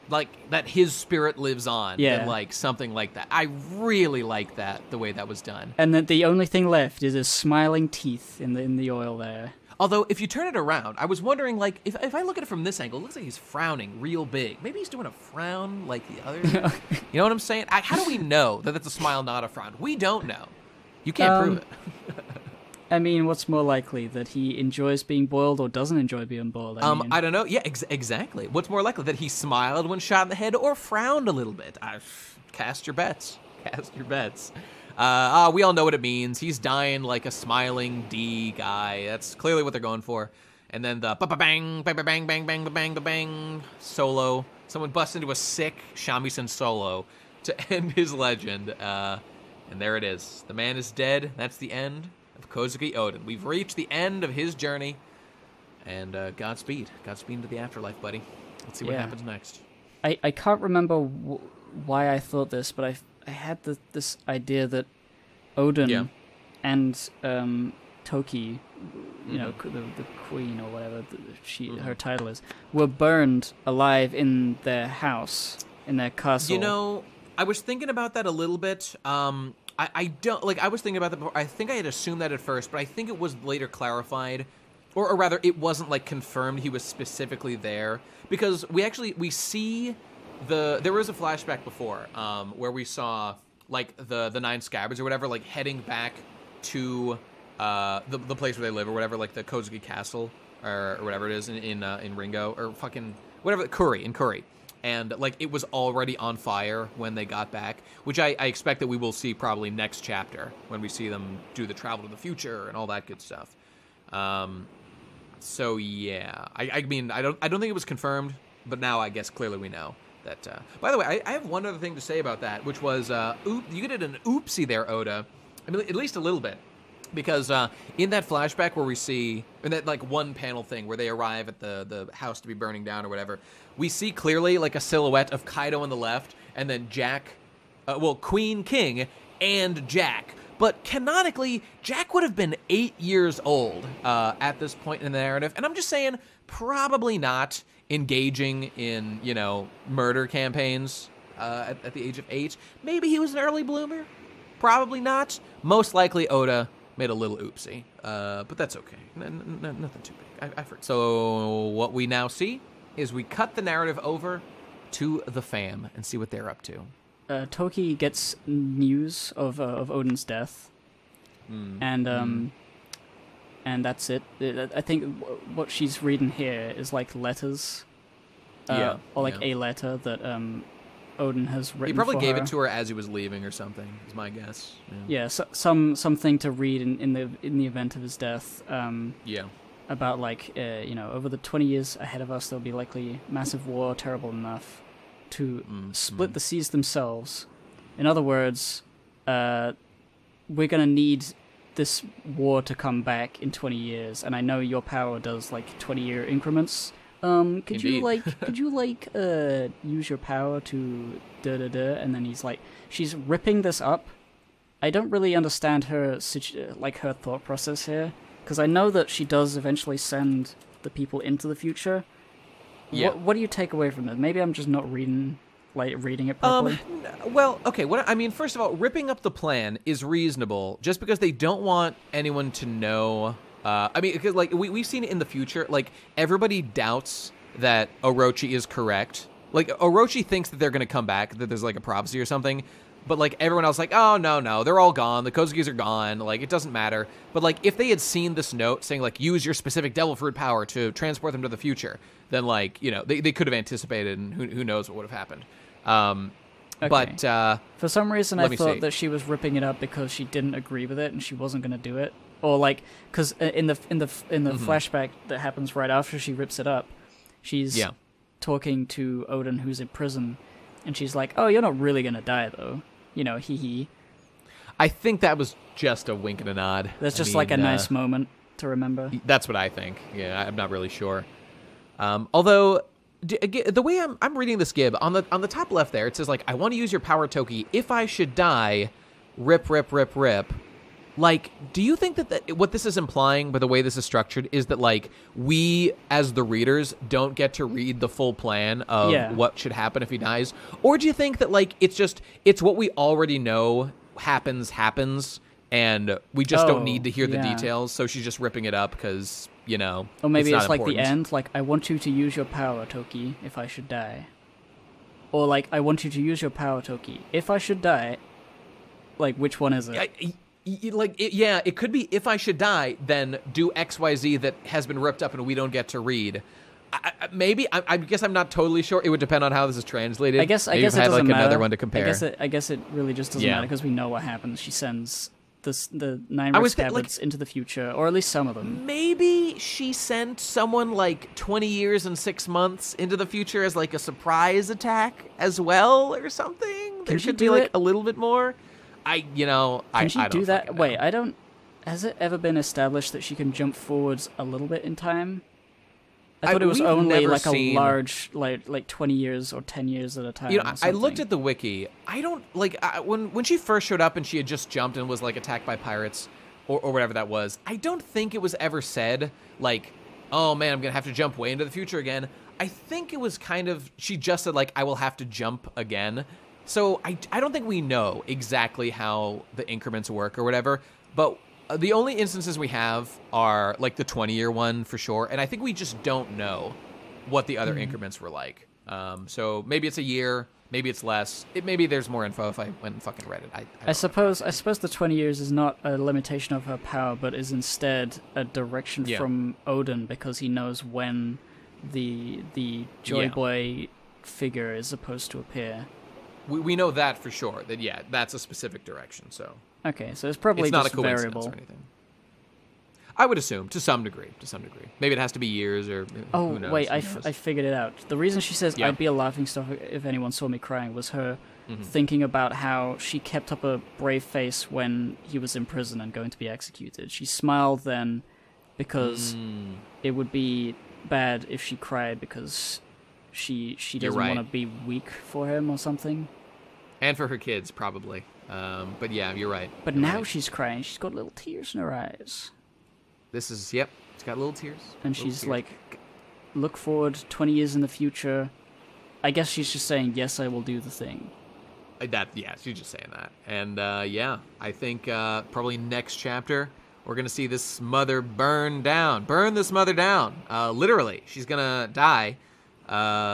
that his spirit lives on than something like that? I really like that, the way that was done. And then the only thing left is his smiling teeth in the oil there. Although if you turn it around, I was wondering if I look at it from this angle, it looks like he's frowning real big. Maybe he's doing a frown like the other. You know what I'm saying? How do we know that it's a smile, not a frown? We don't know. You can't prove it. I mean, what's more likely, that he enjoys being boiled or doesn't enjoy being boiled? I don't know. Yeah, exactly. What's more likely, that he smiled when shot in the head or frowned a little bit? Cast your bets. Cast your bets. We all know what it means. He's dying like a smiling D guy. That's clearly what they're going for. And then the bang, bang, bang, bang, bang, bang, bang, solo. Someone busts into a sick shamisen solo to end his legend. And there it is. The man is dead. That's the end of Kozuki Oden. We've reached the end of his journey, and Godspeed. Godspeed into the afterlife, buddy. Let's see what happens next. I can't remember why I thought this, but I had this idea that Odin Yeah. and Toki, the queen or whatever her title is, were burned alive in their house, in their castle. You know, I was thinking about that a little bit. I don't like. I was thinking about that before. I think I had assumed that at first, but I think it was later clarified, or rather, it wasn't like confirmed he was specifically there, because we see there was a flashback before where we saw like the Nine Scabbards or whatever, like heading back to the place where they live or whatever, like the Kozuki Castle or whatever it is in Ringo or fucking whatever, Curry. And like it was already on fire when they got back, which I expect that we will see probably next chapter when we see them do the travel to the future and all that good stuff. So yeah, I mean I don't think it was confirmed, but now I guess clearly we know that. By the way, I have one other thing to say about that, which was you did an oopsie there, Oda. I mean, at least a little bit. Because in that flashback where we see, in that like one panel thing where they arrive at the house to be burning down or whatever, we see clearly like a silhouette of Kaido on the left and then Jack, Queen, King, and Jack. But canonically, Jack would have been 8 years old at this point in the narrative. And I'm just saying, probably not engaging in, murder campaigns at the age of 8. Maybe he was an early bloomer. Probably not. Most likely Oda made a little oopsie, but that's okay. Nothing too big. I forget. So what we now see is we cut the narrative over to the fam and see what they're up to. Toki gets news of Odin's death, and that's it. I think what she's reading here is like letters, or like a letter that Odin has written. He probably for gave her. it to her as he was leaving or something. Is my guess. Yeah, something to read in the event of his death. About like over the 20 years ahead of us, there'll be likely massive war, terrible enough to split the seas themselves. In other words, we're gonna need this war to come back in 20 years, and I know your power does like 20-year increments. Could you use your power to and then he's like, she's ripping this up. I don't really understand her her thought process here, because I know that she does eventually send the people into the future. Yeah. What do you take away from it? Maybe I'm just not reading it properly. Well, okay. First of all, ripping up the plan is reasonable, just because they don't want anyone to know. Because like we've seen it in the future, like everybody doubts that Orochi is correct. Like Orochi thinks that they're going to come back, that there's like a prophecy or something. But like everyone else, like, oh no, they're all gone. The Kozukis are gone. Like it doesn't matter. But like if they had seen this note saying like use your specific devil fruit power to transport them to the future, then like they could have anticipated, and who knows what would have happened. Okay. But for some reason, I thought that she was ripping it up because she didn't agree with it and she wasn't going to do it, or like because in the flashback that happens right after she rips it up, she's talking to Odin, who's in prison, and she's like, "Oh, you're not really going to die, though." Hee hee. I think that was just a wink and a nod. That's just like a nice moment to remember. That's what I think. Yeah, I'm not really sure. Although the way I'm reading this Gib on the top left there, it says like, I want to use your power Toki. If I should die, rip. Like, do you think that what this is implying by the way this is structured is that like we as the readers don't get to read the full plan of what should happen if he dies? Or do you think that like it's what we already know happens and we just don't need to hear the details, so she's just ripping it up because, or maybe it's like important. the end, like, I want you to use your power, Toki, if I should die. Or like, I want you to use your power, Toki, if I should die. Like, which one is it? It could be if I should die, then do XYZ that has been ripped up and we don't get to read. I guess I'm not totally sure. It would depend on how this is translated. I guess it had, doesn't like, matter. Another one to compare. I guess it really just doesn't matter because we know what happens. She sends the 9 Red Scabbards into the future, or at least some of them. Maybe she sent someone like 20 years and 6 months into the future as like a surprise attack as well, or something. There should be like a little bit more. Can she do that? Wait, I don't. Has it ever been established that she can jump forwards a little bit in time? I thought it was we've only never like seen- a large, like 20 years or 10 years at a time. You know, or I looked something. at the wiki. I don't like when she first showed up and she had just jumped and was like attacked by pirates or whatever that was. I don't think it was ever said like, "Oh man, I'm gonna have to jump way into the future again." I think it was kind of she just said like, "I will have to jump again." So I don't think we know exactly how the increments work or whatever. But the only instances we have are like the 20-year one for sure, and I think we just don't know what the other increments were like. So maybe it's a year, maybe it's less. Maybe there's more info if I went and fucking read it. I don't suppose the 20 years is not a limitation of her power, but is instead a direction from Odin because he knows when the Joy Boy figure is supposed to appear. We know that for sure. That that's a specific direction. So okay, so it's probably it's not just a coincidence variable. or anything. I would assume to some degree. Maybe it has to be years or. Oh, who knows, wait, who knows. I figured it out. The reason she says I'd be a laughingstock if anyone saw me crying was her thinking about how she kept up a brave face when he was in prison and going to be executed. She smiled then because it would be bad if she cried because she doesn't want to be weak for him or something. And for her kids, probably. But yeah, you're right. But You're now right. she's crying. She's got little tears in her eyes. This is, yep, it's got little tears. And little she's tears. like, look forward 20 years in the future. I guess she's just saying, yes, I will do the thing. She's just saying that. And I think probably next chapter, we're going to see this mother burn this mother down. Literally, she's going to die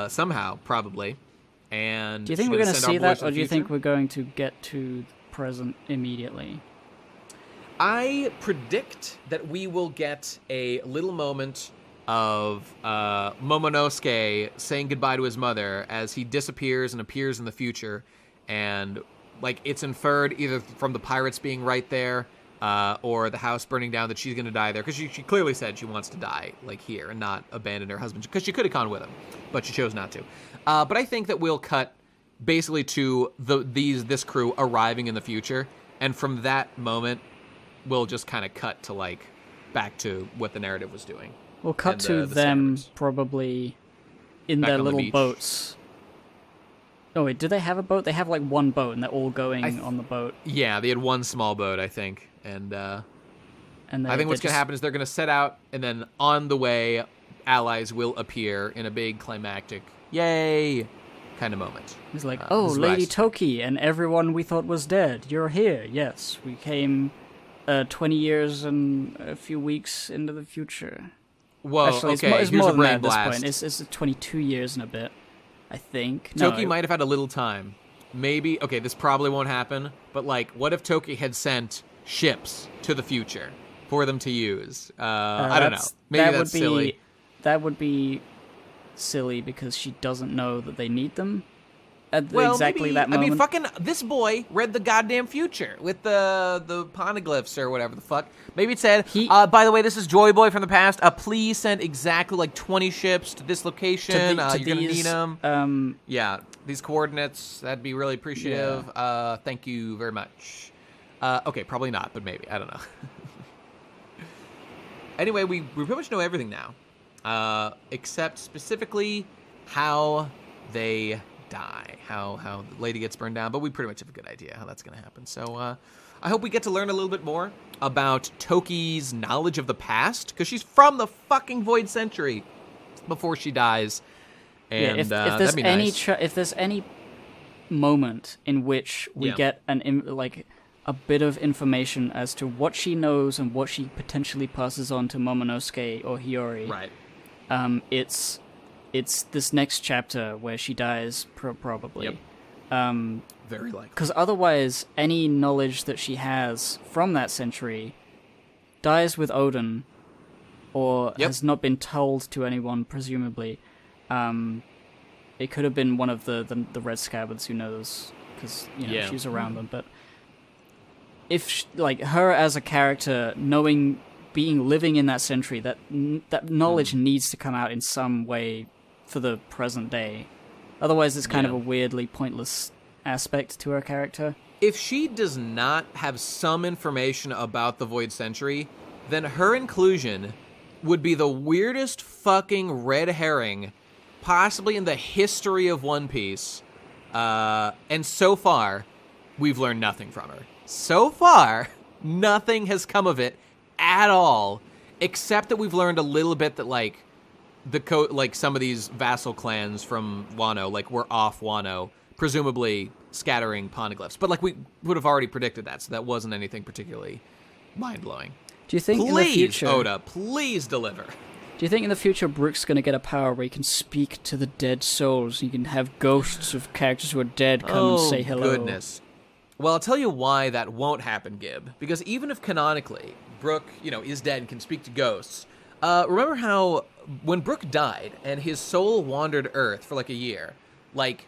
somehow, probably. And do you think she's we're going to send our see boys that, to or the do you think future? we're going to get to the present immediately? I predict that we will get a little moment of Momonosuke saying goodbye to his mother as he disappears and appears in the future. And, like, it's inferred either from the pirates being right there or the house burning down that she's going to die there. Because she clearly said she wants to die, like, here and not abandon her husband. Because she could have gone with him, but she chose not to. But I think that we'll cut basically to this crew arriving in the future. And from that moment, we'll just kind of cut to, like, back to what the narrative was doing. We'll cut And, to the them sailors. probably in Back their on the little beach. boats. Oh, wait, do they have a boat? They have, like, one boat, and they're all going on the boat. Yeah, they had one small boat, I think. And And I think what's going to happen is they're going to set out, and then on the way, allies will appear in a big climactic, yay, kind of moment. He's like, this oh, is what I Lady s- Toki and everyone we thought was dead. You're here. Yes, we came 20 years and a few weeks into the future. Whoa, Actually, okay, it's here's more a than that brain at this blast. point. It's 22 years and a bit, I think. Toki might have had a little time. Maybe, okay, this probably won't happen, but, like, what if Toki had sent ships to the future for them to use? I don't know. Maybe that's silly. That would be silly because she doesn't know that they need them at Well, exactly maybe, that moment. I mean, fucking, this boy read the goddamn future with the poneglyphs or whatever the fuck. Maybe it said, by the way, this is Joy Boy from the past. Please send exactly, like, 20 ships to this location. You're going to need them. Yeah, these coordinates, that'd be really appreciative. Thank you very much. Okay, probably not, but maybe. I don't know. Anyway, we pretty much know everything now, except specifically how they die, how the lady gets burned down, but we pretty much have a good idea how that's going to happen. So I hope we get to learn a little bit more about Toki's knowledge of the past, because she's from the fucking Void Century before she dies. And if there's that'd be any nice. if there's any moment in which we get a bit of information as to what she knows and what she potentially passes on to Momonosuke or Hiyori, Right. It's this next chapter where she dies, probably. Yep. Very likely. Because otherwise, any knowledge that she has from that century dies with Odin, or has not been told to anyone, presumably. It could have been one of the Red Scabbards, who knows, because she's around them. But if her as a character, living in that century, that knowledge needs to come out in some way for the present day. Otherwise, it's kind of a weirdly pointless aspect to her character. If she does not have some information about the Void Century, then her inclusion would be the weirdest fucking red herring possibly in the history of One Piece. And so far, we've learned nothing from her. So far, nothing has come of it at all, except that we've learned a little bit that, like, some of these vassal clans from Wano, like, were off Wano, presumably scattering poneglyphs. But, like, we would have already predicted that, so that wasn't anything particularly mind-blowing. Do you think in the future... Oda, please deliver. Do you think in the future Brook's going to get a power where he can speak to the dead souls? You can have ghosts of characters who are dead come and say hello. Oh, goodness. Well, I'll tell you why that won't happen, Gib. Because even if canonically Brook, is dead and can speak to ghosts, remember how when Brook died and his soul wandered Earth for like a year, like,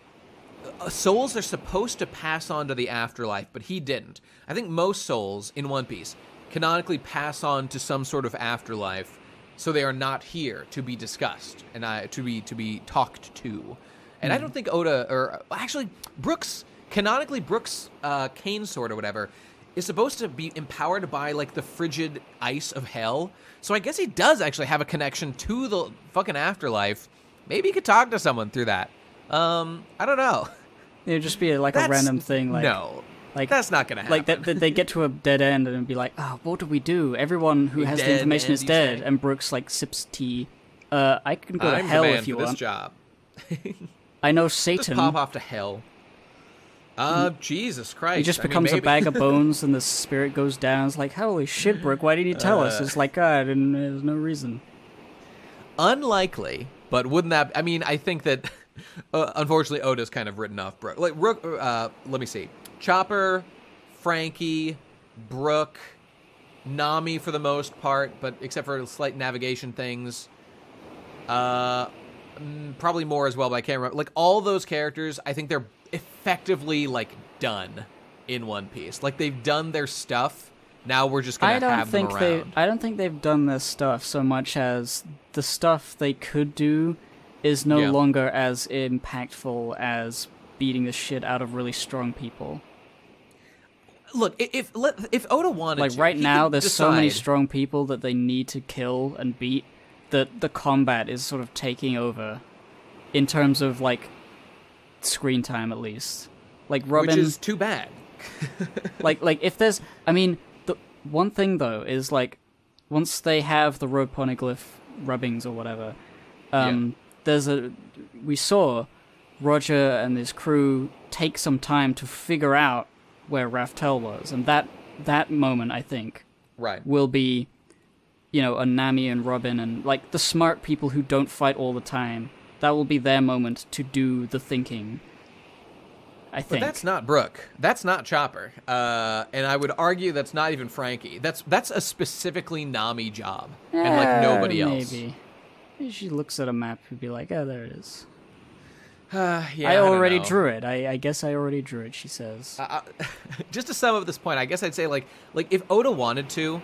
souls are supposed to pass on to the afterlife, but he didn't. I think most souls in One Piece canonically pass on to some sort of afterlife, so they are not here to be discussed and to be talked to. And I don't think Oda, or actually Brook's cane sword or whatever is supposed to be empowered by like the frigid ice of hell. So I guess he does actually have a connection to the fucking afterlife. Maybe he could talk to someone through that. I don't know. It'd just be like a random thing. Like, no. Like, that's not going to happen. Like, they get to a dead end and be like, what do we do? Everyone who has the information is dead. And Brooks, like, sips tea. I can go to hell if you want. This job. I know Satan. Just pop off to hell. Jesus Christ. He just becomes a bag of bones and the spirit goes down. It's like, holy shit, Brook, why didn't you tell us? It's like, God, and there's no reason. Unlikely, but wouldn't that... I mean, I think that, unfortunately, Oda's kind of written off Brook. Like, let me see. Chopper, Frankie, Brook, Nami for the most part, but except for slight navigation things. Probably more as well, but I can't remember. Like, all those characters, I think they're effectively, like, done in One Piece. Like, they've done their stuff. Now we're just going to have them around. I don't think they've done their stuff so much as the stuff they could do is no longer as impactful as beating the shit out of really strong people. Look, if Oda wanted like to, right now, there's so many strong people that they need to kill and beat that the combat is sort of taking over in terms of like screen time, at least. Like Robin, which is too bad. like if there's, I mean, the one thing though is like once they have the road poneglyph rubbings or whatever, we saw Roger and his crew take some time to figure out where Raftel was, and that moment, I think, will be, a Nami and Robin and, like, the smart people who don't fight all the time. That will be their moment to do the thinking, I think. But that's not Brook. That's not Chopper. And I would argue that's not even Frankie. That's a specifically Nami job, and, like, nobody else. Maybe she looks at a map and be like, oh, there it is. I already drew it. I guess I already drew it, she says. Just to sum up this point, I guess I'd say, like if Oda wanted to,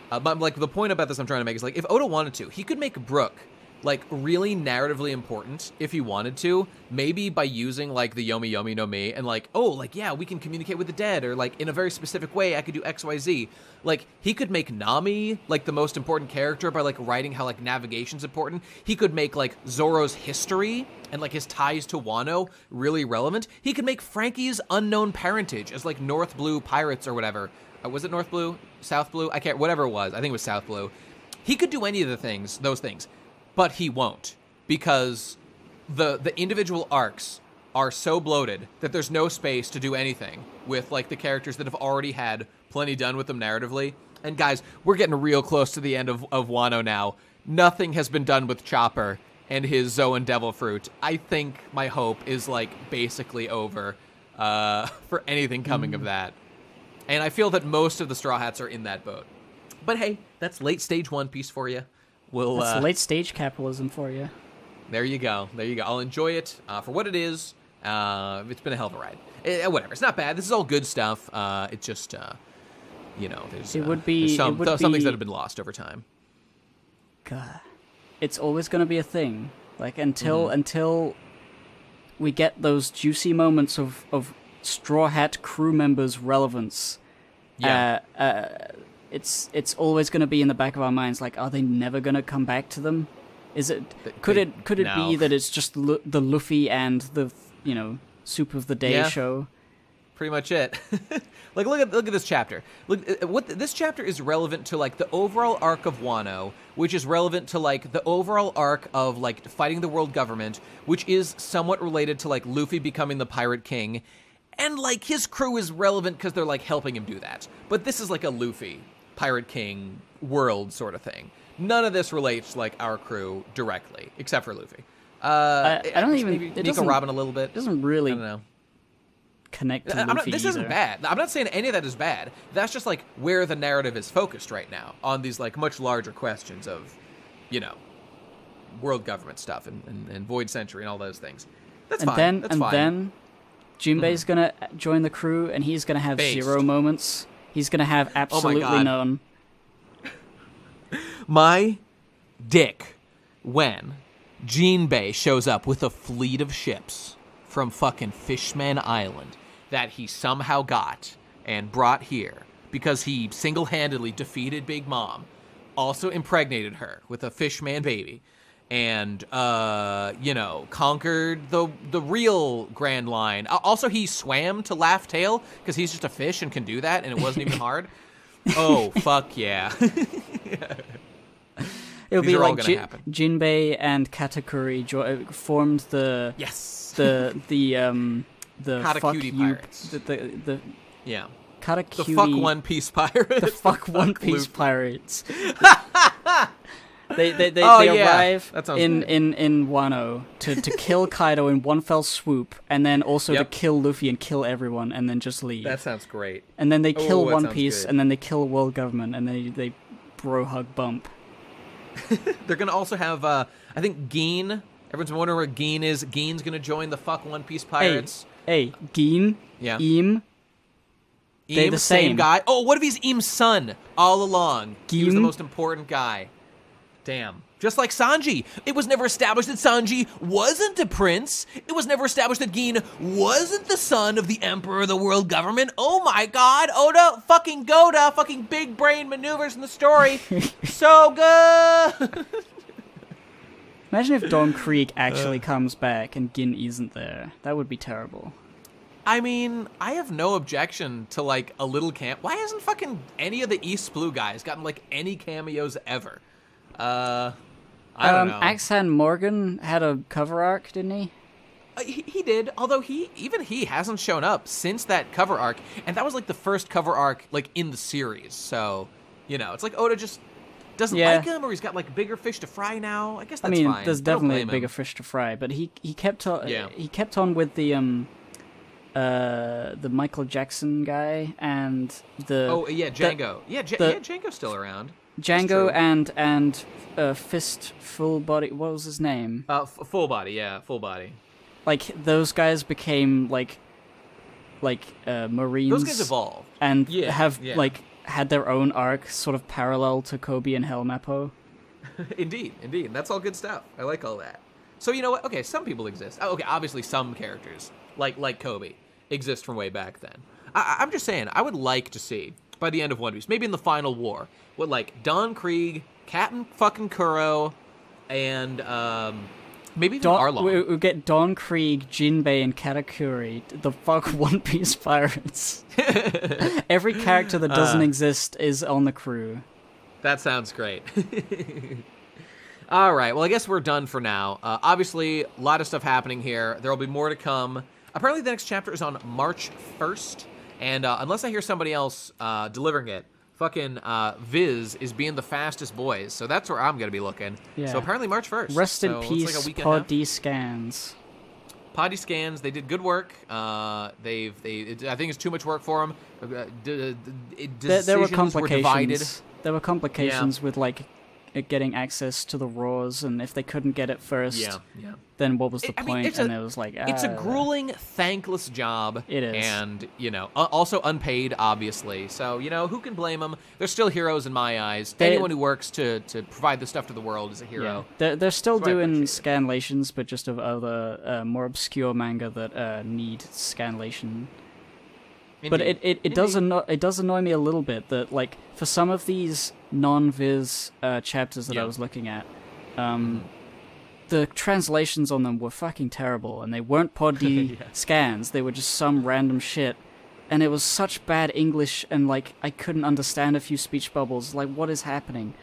but, like, the point about this I'm trying to make is, like, if Oda wanted to, he could make Brook, like, really narratively important if he wanted to, maybe by using, like, the Yomi Yomi no Mi, and, like, we can communicate with the dead, or, like, in a very specific way, I could do XYZ. Like, he could make Nami, like, the most important character by, like, writing how, like, navigation's important. He could make, like, Zoro's history and, like, his ties to Wano really relevant. He could make Frankie's unknown parentage as, like, North Blue pirates or whatever. Was it North Blue? South Blue? I can't, whatever it was. I think it was South Blue. He could do any of those things. But he won't, because the individual arcs are so bloated that there's no space to do anything with, like, the characters that have already had plenty done with them narratively. And guys, we're getting real close to the end of Wano now. Nothing has been done with Chopper and his Zoan Devil Fruit. I think my hope is, like, basically over for anything coming of that. And I feel that most of the Straw Hats are in that boat. But hey, that's late stage One Piece for you. That's late stage capitalism for you. There you go. I'll enjoy it for what it is. It's been a hell of a ride. Whatever. It's not bad. This is all good stuff. It's just, there's some things that have been lost over time. God, it's always going to be a thing. Like until we get those juicy moments of Straw Hat crew members' relevance. it's always going to be in the back of our minds. Like, are they never going to come back to them? Is it? Could it no. be that it's just the Luffy and the Soup of the Day show? Pretty much it. Like, look at this chapter. Look, this chapter is relevant to like the overall arc of Wano, which is relevant to like the overall arc of like fighting the world government, which is somewhat related to like Luffy becoming the Pirate King, and like his crew is relevant because they're like helping him do that. But this is like a Luffy Pirate King world sort of thing. None of this relates to like our crew directly, except for Luffy. I don't even. Maybe Nico Robin a little bit. It doesn't really. I don't know. Connect to Luffy this isn't bad. I'm not saying any of that is bad. That's just like where the narrative is focused right now on these like much larger questions of, world government stuff and Void Century and all those things. That's fine. That's fine. Then Jinbei's gonna join the crew and he's gonna have zero moments. He's gonna have absolutely none. My dick when Jinbei shows up with a fleet of ships from fucking Fishman Island that he somehow got and brought here because he single-handedly defeated Big Mom, also impregnated her with a Fishman baby, and, conquered the real Grand Line. Also, he swam to Laugh Tale because he's just a fish and can do that, and it wasn't even hard. Oh, fuck yeah. It'll be like Jinbei and Katakuri formed the Katakuri pirates. The Katakuri, the fuck One Piece pirates. The fuck One Piece pirates. They arrive in Wano to kill Kaido in one fell swoop, and then also to kill Luffy and kill everyone, and then just leave. That sounds great. And then they kill One Piece, and then they kill world government, and they bro hug bump. They're gonna also have I think Gin. Everyone's wondering where Gin is. Gin's gonna join the fuck One Piece pirates. Hey, Gin, Im, they're the same guy. Oh, what if he's Im's son all along? He was the most important guy. Damn. Just like Sanji. It was never established that Sanji wasn't a prince. It was never established that Gin wasn't the son of the emperor of the world government. Oh my god, Oda fucking Goda, fucking big brain maneuvers in the story. So good. Imagine if Don Krieg actually comes back and Gin isn't there. That would be terrible. I mean, I have no objection to, like, a little camp. Why hasn't fucking any of the East Blue guys gotten, like, any cameos ever? I don't know. Axan Morgan had a cover arc, didn't he? He did, although he hasn't shown up since that cover arc, and that was, like, the first cover arc, like, in the series. So, it's like Oda just doesn't like him, or he's got like bigger fish to fry now. I guess that's fine. There's definitely a bigger fish to fry, but he kept on he kept on with the Michael Jackson guy and the Django. Django's still around. Django and Fist Full Body. What was his name? Full Body. Full Body. Like those guys became like Marines. Those guys evolved and had their own arc, sort of parallel to Kobe and Helmeppo. Indeed. And that's all good stuff. I like all that. So you know what? Okay, some people exist. Okay, obviously some characters, like Kobe, exist from way back then. I'm just saying, I would like to see, by the end of One Piece, maybe in the final war, what, like, Don Krieg, Captain fucking Kuro, and, maybe even Arlong. We'll get Don Krieg, Jinbei, and Katakuri, the fuck One Piece pirates. Every character that doesn't exist is on the crew. That sounds great. All right, well, I guess we're done for now. Obviously, a lot of stuff happening here. There will be more to come. Apparently, the next chapter is on March 1st, and unless I hear somebody else delivering it, fucking Viz is being the fastest boys, so that's where I'm going to be looking. Yeah. So apparently March 1st. Rest in peace, Pod D Scans. Pod D Scans, they did good work. I think it's too much work for them. There were complications. There were complications with, like, getting access to the raws, and if they couldn't get it first, then what was the point? And it was like, it's a grueling, thankless job. It is, and also unpaid, obviously. So who can blame them? They're still heroes in my eyes. Anyone who works to provide the stuff to the world is a hero. Yeah. They're still doing scanlations, but just of other more obscure manga that need scanlation. But Indeed. it does annoy me a little bit that, like, for some of these non-Viz chapters that I was looking at, the translations on them were fucking terrible, and they weren't PodD scans. They were just some random shit, and it was such bad English, and like I couldn't understand a few speech bubbles. Like, what is happening?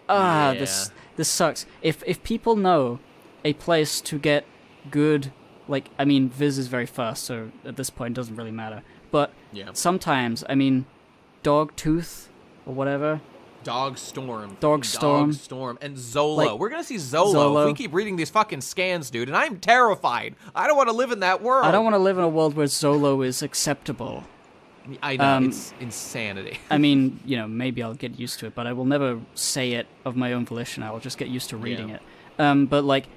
This sucks. If people know a place to get good, like, I mean, Viz is very fast, so at this point it doesn't really matter. But sometimes, I mean, Dogtooth or whatever. Dogstorm, and Zolo. Like, we're gonna see Zolo if we keep reading these fucking scans, dude. And I'm terrified. I don't want to live in that world. I don't want to live in a world where Zolo is acceptable. I know, it's insanity. I mean, you know, maybe I'll get used to it, but I will never say it of my own volition. I will just get used to reading it. But, like,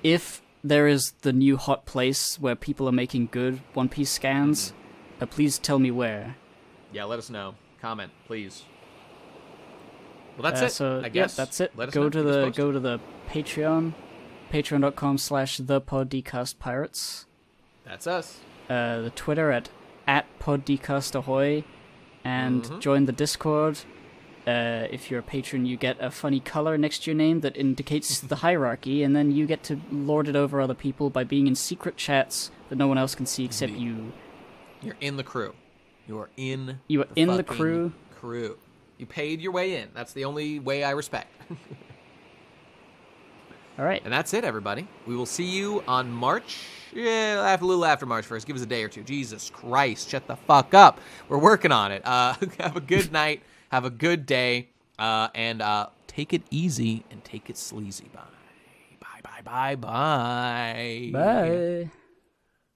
if there is the new hot place where people are making good One Piece scans, please tell me where. Yeah, let us know. Comment, please. Well, that's it. So, I guess. that's it. Let us go know. to the Patreon, patreon.com/thepodcastpirates. That's us. The Twitter at @poddcastahoy, and join the Discord. If you're a patron, you get a funny color next to your name that indicates the hierarchy, and then you get to lord it over other people by being in secret chats that no one else can see except you. You're in the crew. You are in the crew. You paid your way in. That's the only way I respect. All right. And that's it, everybody. We will see you on March. Yeah, a little after March 1st. Give us a day or two. Jesus Christ, shut the fuck up. We're working on it. Have a good night. Have a good day. And take it easy and take it sleazy. Bye. Bye. Bye.